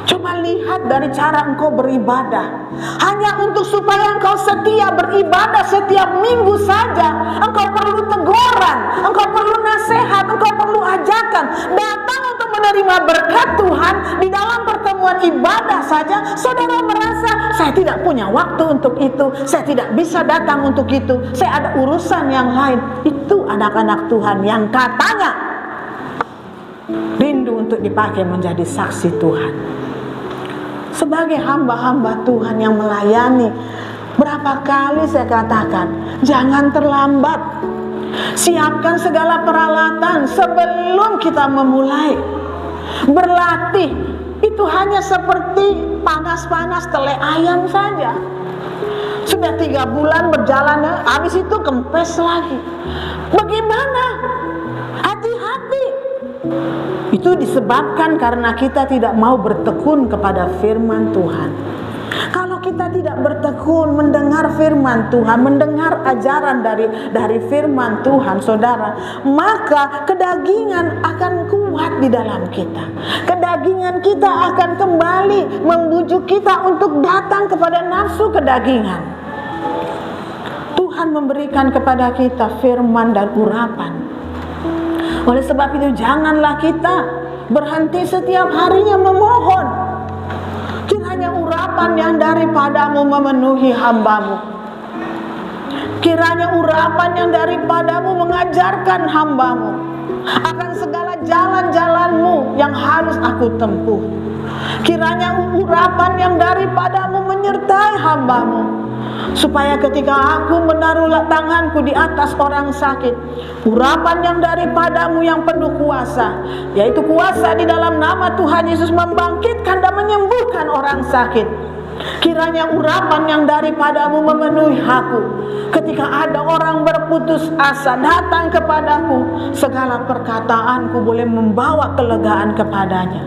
Coba lihat dari cara engkau beribadah. Hanya untuk supaya engkau setia beribadah setiap minggu saja, engkau perlu teguran, engkau perlu nasihat, engkau perlu ajakan. Datang untuk menerima berkat Tuhan di dalam pertemuan ibadah saja, saudara merasa, "Saya tidak punya waktu untuk itu, saya tidak bisa datang untuk itu, saya ada urusan yang lain." Itu anak-anak Tuhan yang katanya rindu untuk dipakai menjadi saksi Tuhan. Sebagai hamba-hamba Tuhan yang melayani, berapa kali saya katakan, jangan terlambat. Siapkan segala peralatan sebelum kita memulai. Berlatih itu hanya seperti panas-panas tele ayam saja. Sudah 3 bulan berjalan, habis itu kempes lagi. Bagaimana? Hati-hati. Itu disebabkan karena kita tidak mau bertekun kepada firman Tuhan. Kalau kita tidak bertekun mendengar firman Tuhan, mendengar ajaran dari firman Tuhan, saudara, maka kedagingan akan kuat di dalam kita. Kedagingan kita akan kembali membujuk kita untuk datang kepada nafsu kedagingan. Tuhan memberikan kepada kita firman dan urapan. Oleh sebab itu janganlah kita berhenti setiap harinya memohon. Kiranya urapan yang daripadamu memenuhi hamba-Mu. Kiranya urapan yang daripadamu mengajarkan hamba-Mu akan segala jalan-jalan-Mu yang harus aku tempuh. Kiranya urapan yang daripadamu menyertai hamba-Mu, supaya ketika aku menaruh tanganku di atas orang sakit, urapan yang daripadamu yang penuh kuasa, yaitu kuasa di dalam nama Tuhan Yesus membangkitkan dan menyembuhkan orang sakit. Kiranya urapan yang daripadamu memenuhi aku. Ketika ada orang berputus asa datang kepadaku, segala perkataanku boleh membawa kelegaan kepadanya.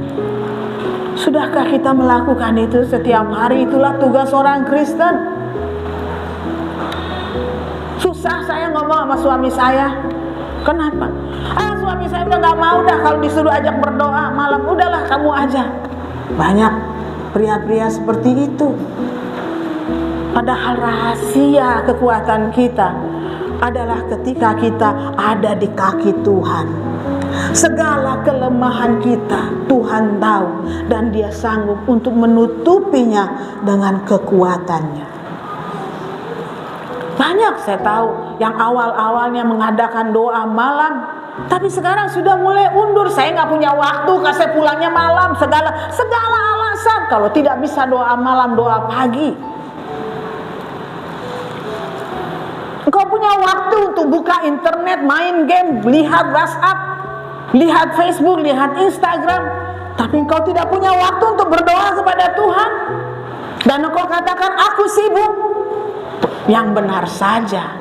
Sudahkah kita melakukan itu setiap hari? Itulah tugas orang Kristen. Susah saya ngomong sama suami saya. Kenapa? Suami saya udah gak mau dah kalau disuruh ajak berdoa malam. Udahlah kamu aja. Banyak pria-pria seperti itu. Padahal rahasia kekuatan kita adalah ketika kita ada di kaki Tuhan. Segala kelemahan kita Tuhan tahu, dan Dia sanggup untuk menutupinya dengan kekuatannya. Banyak saya tahu yang awal-awalnya mengadakan doa malam, tapi sekarang sudah mulai undur. Saya nggak punya waktu, saya pulangnya malam, segala alasan. Kalau tidak bisa doa malam, doa pagi. Engkau punya waktu untuk buka internet, main game, lihat WhatsApp, lihat Facebook, lihat Instagram, tapi engkau tidak punya waktu untuk berdoa kepada Tuhan. Dan engkau katakan, aku sibuk. Yang benar saja.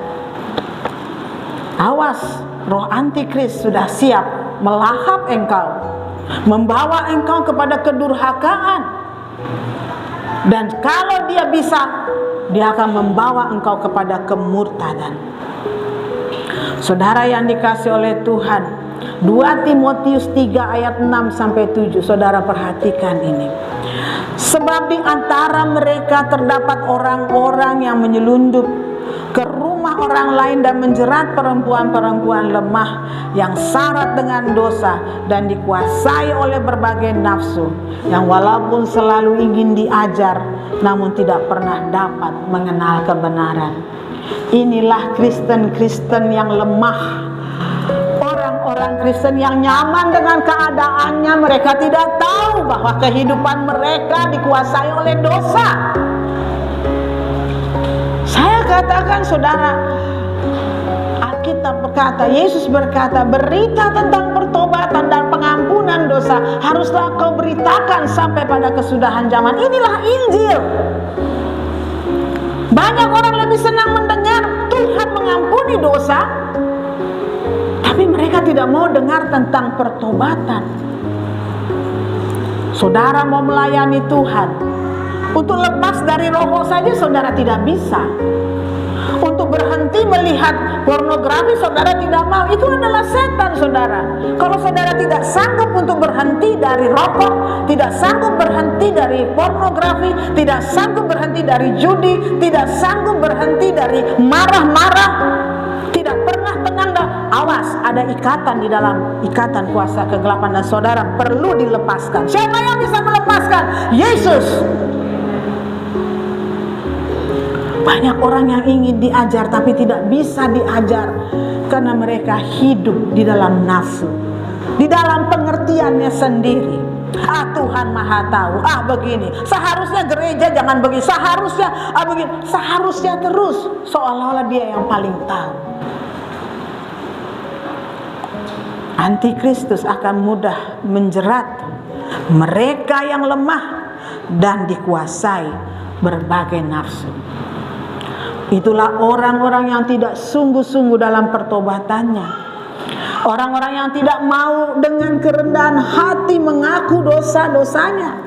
Awas, roh antikris sudah siap melahap engkau, membawa engkau kepada kedurhakaan. Dan kalau dia bisa, dia akan membawa engkau kepada kemurtadan. Saudara yang dikasihi oleh Tuhan, 2 Timotius 3 ayat 6-7, saudara perhatikan ini. Sebab di antara mereka terdapat orang-orang yang menyelundup ke rumah orang lain dan menjerat perempuan-perempuan lemah yang syarat dengan dosa dan dikuasai oleh berbagai nafsu, yang walaupun selalu ingin diajar namun tidak pernah dapat mengenal kebenaran. Inilah Kristen-Kristen yang lemah. Orang Kristen yang nyaman dengan keadaannya. Mereka tidak tahu bahwa kehidupan mereka dikuasai oleh dosa. Saya katakan saudara, Alkitab berkata, Yesus berkata, berita tentang pertobatan dan pengampunan dosa haruslah kau beritakan sampai pada kesudahan zaman. Inilah Injil. Banyak orang lebih senang mendengar Tuhan mengampuni dosa, tapi mereka tidak mau dengar tentang pertobatan. Saudara mau melayani Tuhan, untuk lepas dari rokok saja saudara tidak bisa. Untuk berhenti melihat pornografi saudara tidak mau. Itu adalah setan saudara. Kalau saudara tidak sanggup untuk berhenti dari rokok, tidak sanggup berhenti dari pornografi, tidak sanggup berhenti dari judi, tidak sanggup berhenti dari marah-marah, tidak pernah tenang, awas, ada ikatan di dalam ikatan kuasa kegelapan, dan saudara perlu dilepaskan. Siapa yang bisa melepaskan? Yesus. Banyak orang yang ingin diajar tapi tidak bisa diajar karena mereka hidup di dalam nafsu, di dalam pengertiannya sendiri. Tuhan Maha tahu. Begini, seharusnya gereja jangan begini, seharusnya begini, seharusnya terus, seolah-olah dia yang paling tahu. Antikristus akan mudah menjerat mereka yang lemah dan dikuasai berbagai nafsu. Itulah orang-orang yang tidak sungguh-sungguh dalam pertobatannya. Orang-orang yang tidak mau dengan kerendahan hati mengaku dosa-dosanya.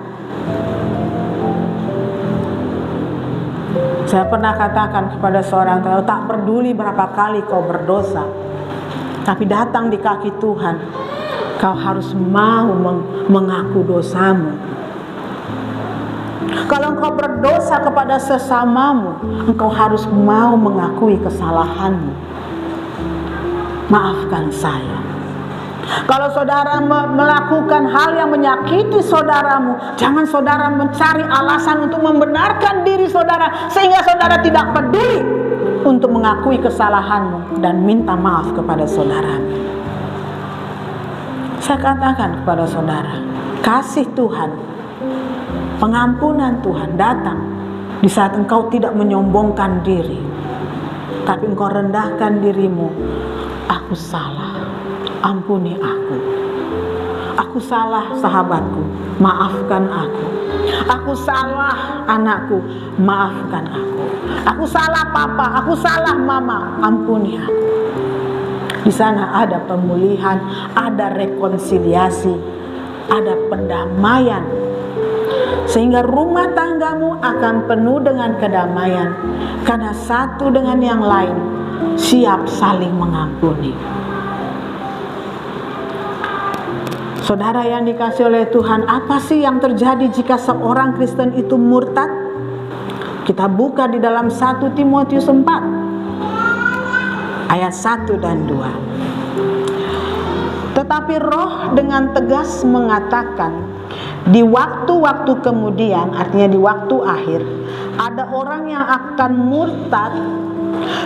Saya pernah katakan kepada seorang teman, tak peduli berapa kali kau berdosa, tapi datang di kaki Tuhan, kau harus mau mengaku dosamu. Kalau engkau berdosa kepada sesamamu, engkau harus mau mengakui kesalahanmu. Maafkan saya. Kalau saudara melakukan hal yang menyakiti saudaramu, jangan saudara mencari alasan untuk membenarkan diri saudara, sehingga saudara tidak peduli untuk mengakui kesalahanmu dan minta maaf kepada saudara. Saya katakan kepada saudara, kasih Tuhan, pengampunan Tuhan datang di saat engkau tidak menyombongkan diri, tapi engkau rendahkan dirimu. Aku salah, ampuni aku. Aku salah sahabatku, maafkan aku. Aku salah anakku, maafkan aku. Aku salah papa, aku salah mama, ampuni aku. Di sana ada pemulihan, ada rekonsiliasi, ada pendamaian sehingga rumah tanggamu akan penuh dengan kedamaian, karena satu dengan yang lain siap saling mengampuni. Saudara yang dikasihi oleh Tuhan, apa sih yang terjadi jika seorang Kristen itu murtad? Kita buka di dalam 1 Timotius 4 ayat 1 dan 2. Tetapi Roh dengan tegas mengatakan, di waktu-waktu kemudian, artinya di waktu akhir, ada orang yang akan murtad,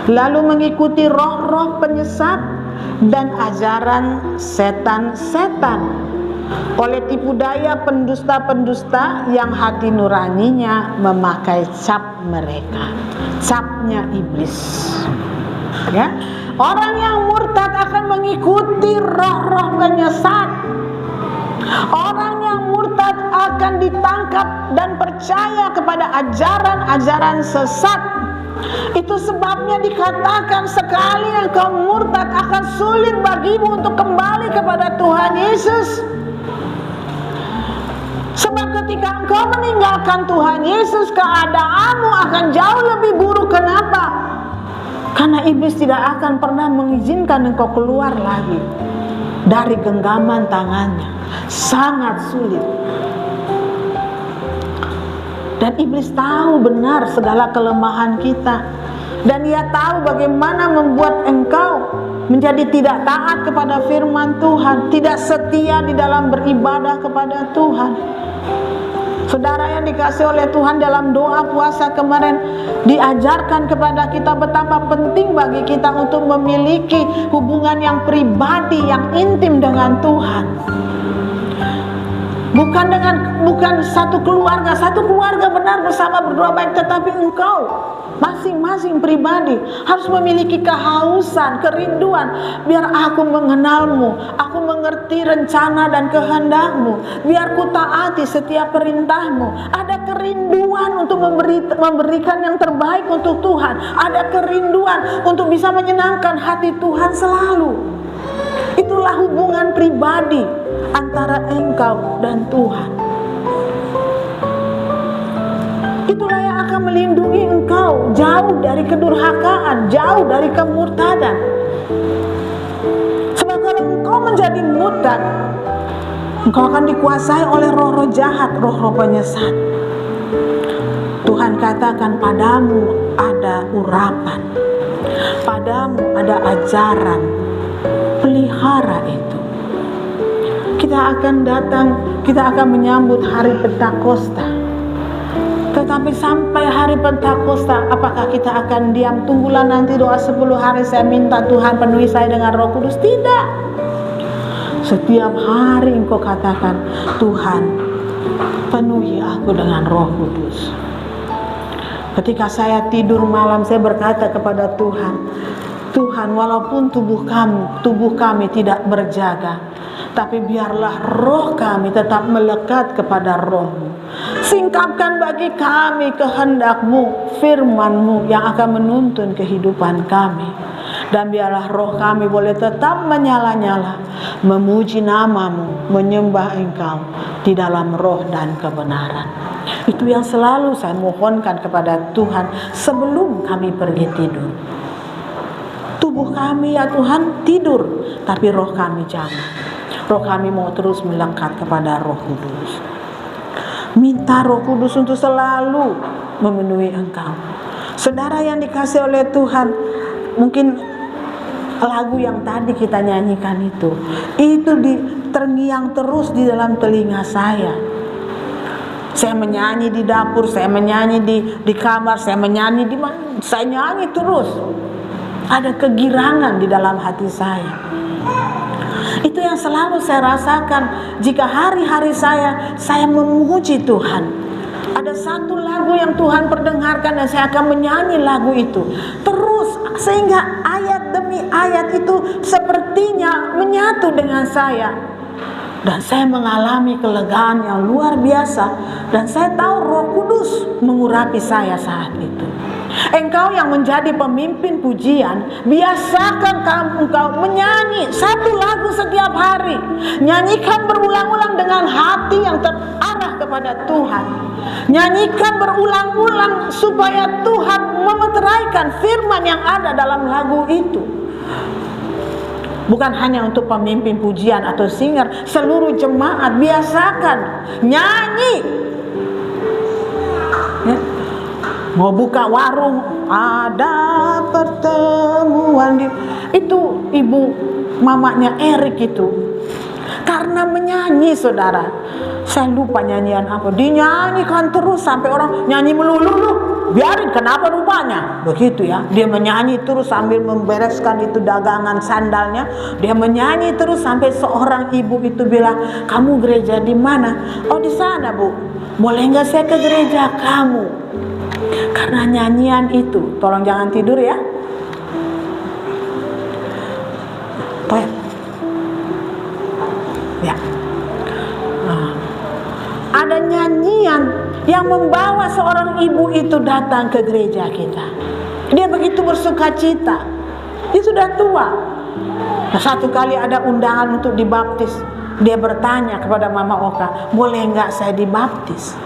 lalu mengikuti roh-roh penyesat dan ajaran setan-setan, oleh tipu daya pendusta-pendusta yang hati nuraninya memakai cap mereka, capnya iblis. Ya, orang yang murtad akan mengikuti roh-roh penyesat. Orang yang murtad akan ditangkap dan percaya kepada ajaran-ajaran sesat. Itu sebabnya dikatakan, sekali engkau murtad akan sulit bagimu untuk kembali kepada Tuhan Yesus. Sebab ketika engkau meninggalkan Tuhan Yesus, keadaanmu akan jauh lebih buruk. Kenapa? Karena iblis tidak akan pernah mengizinkan engkau keluar lagi dari genggaman tangannya. Sangat sulit. Dan iblis tahu benar segala kelemahan kita, dan ia tahu bagaimana membuat engkau menjadi tidak taat kepada firman Tuhan, tidak setia di dalam beribadah kepada Tuhan. Saudara yang dikasihi oleh Tuhan, dalam doa puasa kemarin diajarkan kepada kita betapa penting bagi kita untuk memiliki hubungan yang pribadi, yang intim dengan Tuhan. Bukan satu keluarga benar bersama berdoa baik, tetapi engkau masing-masing pribadi harus memiliki kehausan, kerinduan. Biar aku mengenalmu, aku mengerti rencana dan kehendakmu, biar ku taati setiap perintahmu. Ada kerinduan untuk memberikan yang terbaik untuk Tuhan. Ada kerinduan untuk bisa menyenangkan hati Tuhan selalu. Itulah hubungan pribadi antara engkau dan Tuhan. Itulah yang akan melindungi engkau jauh dari kedurhakaan, jauh dari kemurtadan. Sebab kalau engkau menjadi murtad, engkau akan dikuasai oleh roh-roh jahat, roh-roh penyesat. Tuhan katakan, padamu ada urapan, padamu ada ajaran, pelihara itu. Kita akan datang, kita akan menyambut hari Pentakosta. Tetapi sampai hari Pentakosta, apakah kita akan diam? Tunggulah nanti doa 10 hari saya minta Tuhan penuhi saya dengan Roh Kudus. Tidak. Setiap hari engkau katakan, Tuhan penuhi aku dengan Roh Kudus. Ketika saya tidur malam, saya berkata kepada Tuhan, Tuhan, walaupun tubuh kami tidak berjaga, tapi biarlah roh kami tetap melekat kepada Roh-Mu. Singkapkan bagi kami kehendak-Mu, firman-Mu yang akan menuntun kehidupan kami. Dan biarlah roh kami boleh tetap menyala-nyala, memuji nama-Mu, menyembah Engkau di dalam roh dan kebenaran. Itu yang selalu saya mohonkan kepada Tuhan sebelum kami pergi tidur. Tubuh kami ya Tuhan tidur, tapi roh kami jangan. Roh kami mau terus melekat kepada Roh Kudus. Minta Roh Kudus untuk selalu memenuhi engkau. Saudara yang dikasihi oleh Tuhan, mungkin lagu yang tadi kita nyanyikan itu terngiang terus di dalam telinga saya. Saya menyanyi di dapur, saya menyanyi di kamar, saya menyanyi saya nyanyi terus. Ada kegirangan di dalam hati saya. Itu yang selalu saya rasakan jika hari-hari saya memuji Tuhan. Ada satu lagu yang Tuhan perdengarkan dan saya akan menyanyi lagu itu terus, sehingga ayat demi ayat itu sepertinya menyatu dengan saya. Dan saya mengalami kelegaan yang luar biasa. Dan saya tahu Roh Kudus mengurapi saya saat itu. Engkau yang menjadi pemimpin pujian, biasakan engkau menyanyi satu lagu setiap hari. Nyanyikan berulang-ulang dengan hati yang terarah kepada Tuhan. Nyanyikan berulang-ulang supaya Tuhan memeteraikan firman yang ada dalam lagu itu. Bukan hanya untuk pemimpin pujian atau singer, seluruh jemaat biasakan nyanyi. Ya. Mau buka warung, ada pertemuan itu ibu mamanya Erik itu. Karena menyanyi, saudara. Saya lupa nyanyian apa. Dinyanyikan terus sampai orang nyanyi melulu. Biarin, kenapa rupanya? Begitu ya. Dia menyanyi terus sambil membereskan itu dagangan sandalnya. Dia menyanyi terus sampai seorang ibu itu bilang, "Kamu gereja di mana?" "Oh, di sana, Bu." "Boleh nggak saya ke gereja kamu?" Karena nyanyian itu. Tolong jangan tidur ya. Ya. Ada nyanyian yang membawa seorang ibu itu datang ke gereja kita. Dia begitu bersuka cita. Dia sudah tua. Nah, satu kali ada undangan untuk dibaptis. Dia bertanya kepada Mama Oka, "Boleh nggak saya dibaptis?"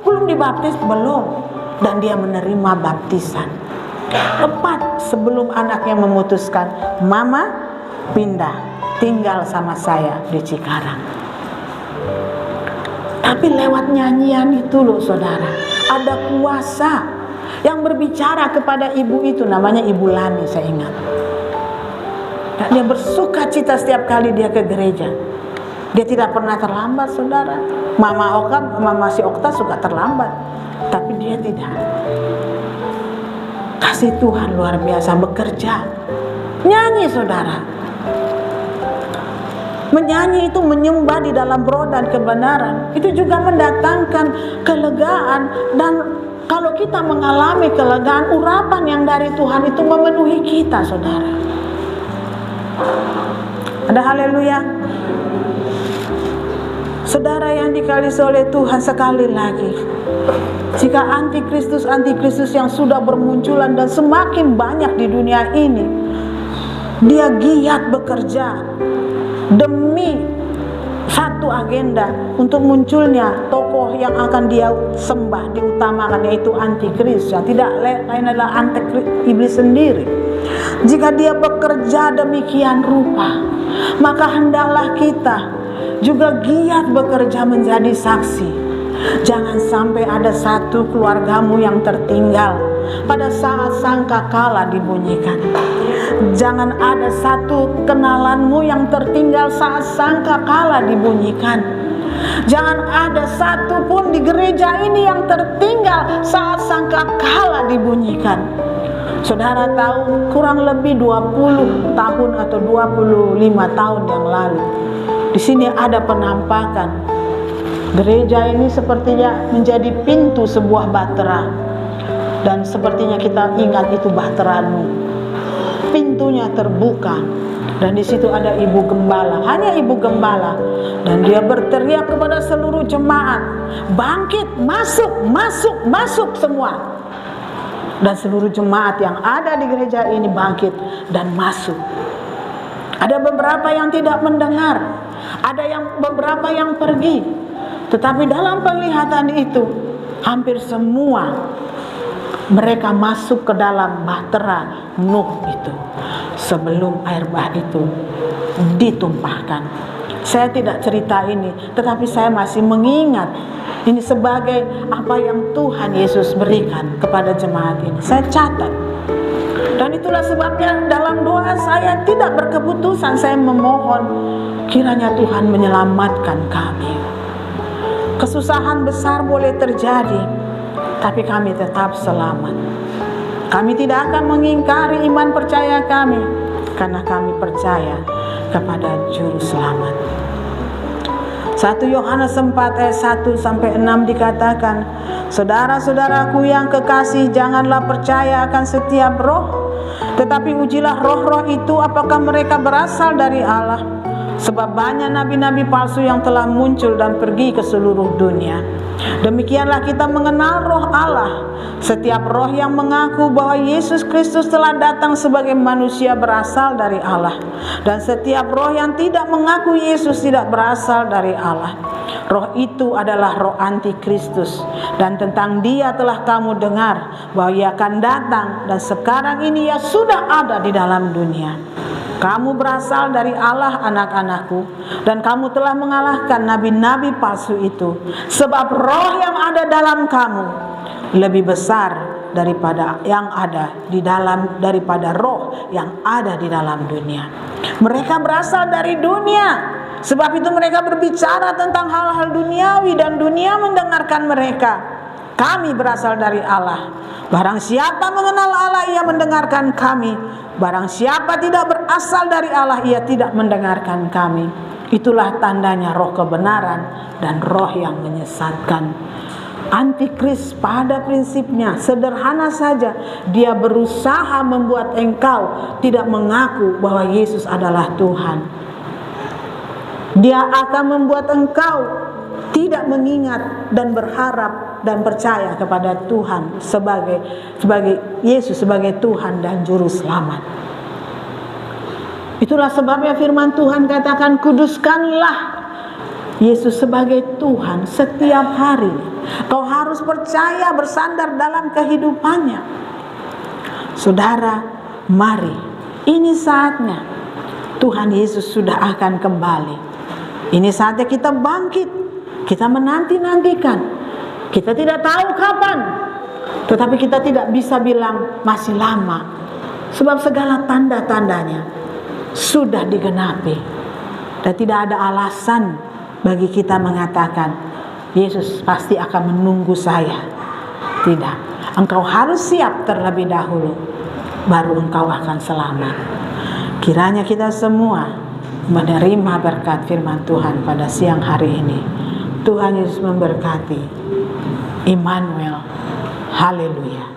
Belum dibaptis? Belum. Dan dia menerima baptisan. Tepat sebelum anaknya memutuskan, "Mama pindah, tinggal sama saya di Cikarang." Tapi lewat nyanyian itu loh saudara, ada kuasa yang berbicara kepada ibu itu, namanya Ibu Lani saya ingat. Dan dia bersuka cita setiap kali dia ke gereja. Dia tidak pernah terlambat saudara. Mama si Okta suka terlambat, tapi dia tidak. Kasih Tuhan luar biasa bekerja. Nyanyi saudara. Menyanyi itu menyembah di dalam roh dan kebenaran. Itu juga mendatangkan kelegaan. Dan kalau kita mengalami kelegaan, urapan yang dari Tuhan itu memenuhi kita saudara. Ada haleluya. Saudara yang dikasihi oleh Tuhan, sekali lagi, jika antikristus yang sudah bermunculan dan semakin banyak di dunia ini, dia giat bekerja demi satu agenda untuk munculnya tokoh yang akan dia sembah, diutamakan, yaitu antikris, yang tidak lain adalah antikris iblis sendiri. Jika dia bekerja demikian rupa, maka hendaklah kita juga giat bekerja menjadi saksi. Jangan sampai ada satu keluargamu yang tertinggal pada saat sangkakala dibunyikan. Jangan ada satu kenalanmu yang tertinggal saat sangkakala dibunyikan. Jangan ada satu pun di gereja ini yang tertinggal saat sangkakala dibunyikan. Saudara tahu, kurang lebih 20 tahun atau 25 tahun yang lalu, di sini ada penampakan. Gereja ini sepertinya menjadi pintu sebuah bahtera. Dan sepertinya kita ingat itu bahteramu. Pintunya terbuka. Dan di situ ada ibu gembala, hanya ibu gembala. Dan dia berteriak kepada seluruh jemaat, "Bangkit, masuk, masuk, masuk semua." Dan seluruh jemaat yang ada di gereja ini bangkit dan masuk. Ada beberapa yang tidak mendengar, ada beberapa yang pergi. Tetapi dalam penglihatan itu, hampir semua mereka masuk ke dalam bahtera Nuh itu sebelum air bah itu ditumpahkan. Saya tidak cerita ini, tetapi saya masih mengingat ini sebagai apa yang Tuhan Yesus berikan kepada jemaat ini. Saya catat. Dan itulah sebabnya dalam doa saya tidak berkeputusan, saya memohon kiranya Tuhan menyelamatkan kami. Kesusahan besar boleh terjadi, tapi kami tetap selamat. Kami tidak akan mengingkari iman percaya kami, karena kami percaya kepada Juru Selamat. 1 Yohanes 4 ayat 1-6 dikatakan, "Saudara-saudaraku yang kekasih, janganlah percaya akan setiap roh, tetapi ujilah roh-roh itu apakah mereka berasal dari Allah. Sebab banyak nabi-nabi palsu yang telah muncul dan pergi ke seluruh dunia. Demikianlah kita mengenal roh Allah. Setiap roh yang mengaku bahwa Yesus Kristus telah datang sebagai manusia berasal dari Allah. Dan setiap roh yang tidak mengaku Yesus tidak berasal dari Allah. Roh itu adalah roh antikristus. Dan tentang dia telah kamu dengar bahwa ia akan datang. Dan sekarang ini ia sudah ada di dalam dunia. Kamu berasal dari Allah, anak-anakku, dan kamu telah mengalahkan nabi-nabi palsu itu. Sebab roh yang ada dalam kamu lebih besar daripada yang ada daripada roh yang ada di dalam dunia. Mereka berasal dari dunia, sebab itu mereka berbicara tentang hal-hal duniawi dan dunia mendengarkan mereka. Kami berasal dari Allah. Barang siapa mengenal Allah, ia mendengarkan kami. Barang siapa tidak berasal dari Allah, ia tidak mendengarkan kami. Itulah tandanya roh kebenaran dan roh yang menyesatkan. Antikris pada prinsipnya sederhana saja. Dia berusaha membuat engkau tidak mengaku bahwa Yesus adalah Tuhan. Dia akan membuat engkau tidak mengingat dan berharap dan percaya kepada Tuhan sebagai Yesus sebagai Tuhan dan Juru Selamat. Itulah sebabnya firman Tuhan katakan, kuduskanlah Yesus sebagai Tuhan setiap hari. Kau harus percaya, bersandar dalam kehidupannya. Saudara, mari, ini saatnya Tuhan Yesus sudah akan kembali. Ini saatnya kita bangkit. Kita menanti-nantikan. Kita tidak tahu kapan, tetapi kita tidak bisa bilang masih lama, sebab segala tanda-tandanya sudah digenapi. Dan tidak ada alasan bagi kita mengatakan Yesus pasti akan menunggu saya. Tidak, engkau harus siap terlebih dahulu, baru engkau akan selamat. Kiranya kita semua menerima berkat firman Tuhan pada siang hari ini. Tuhan Yesus memberkati. Immanuel. Haleluya.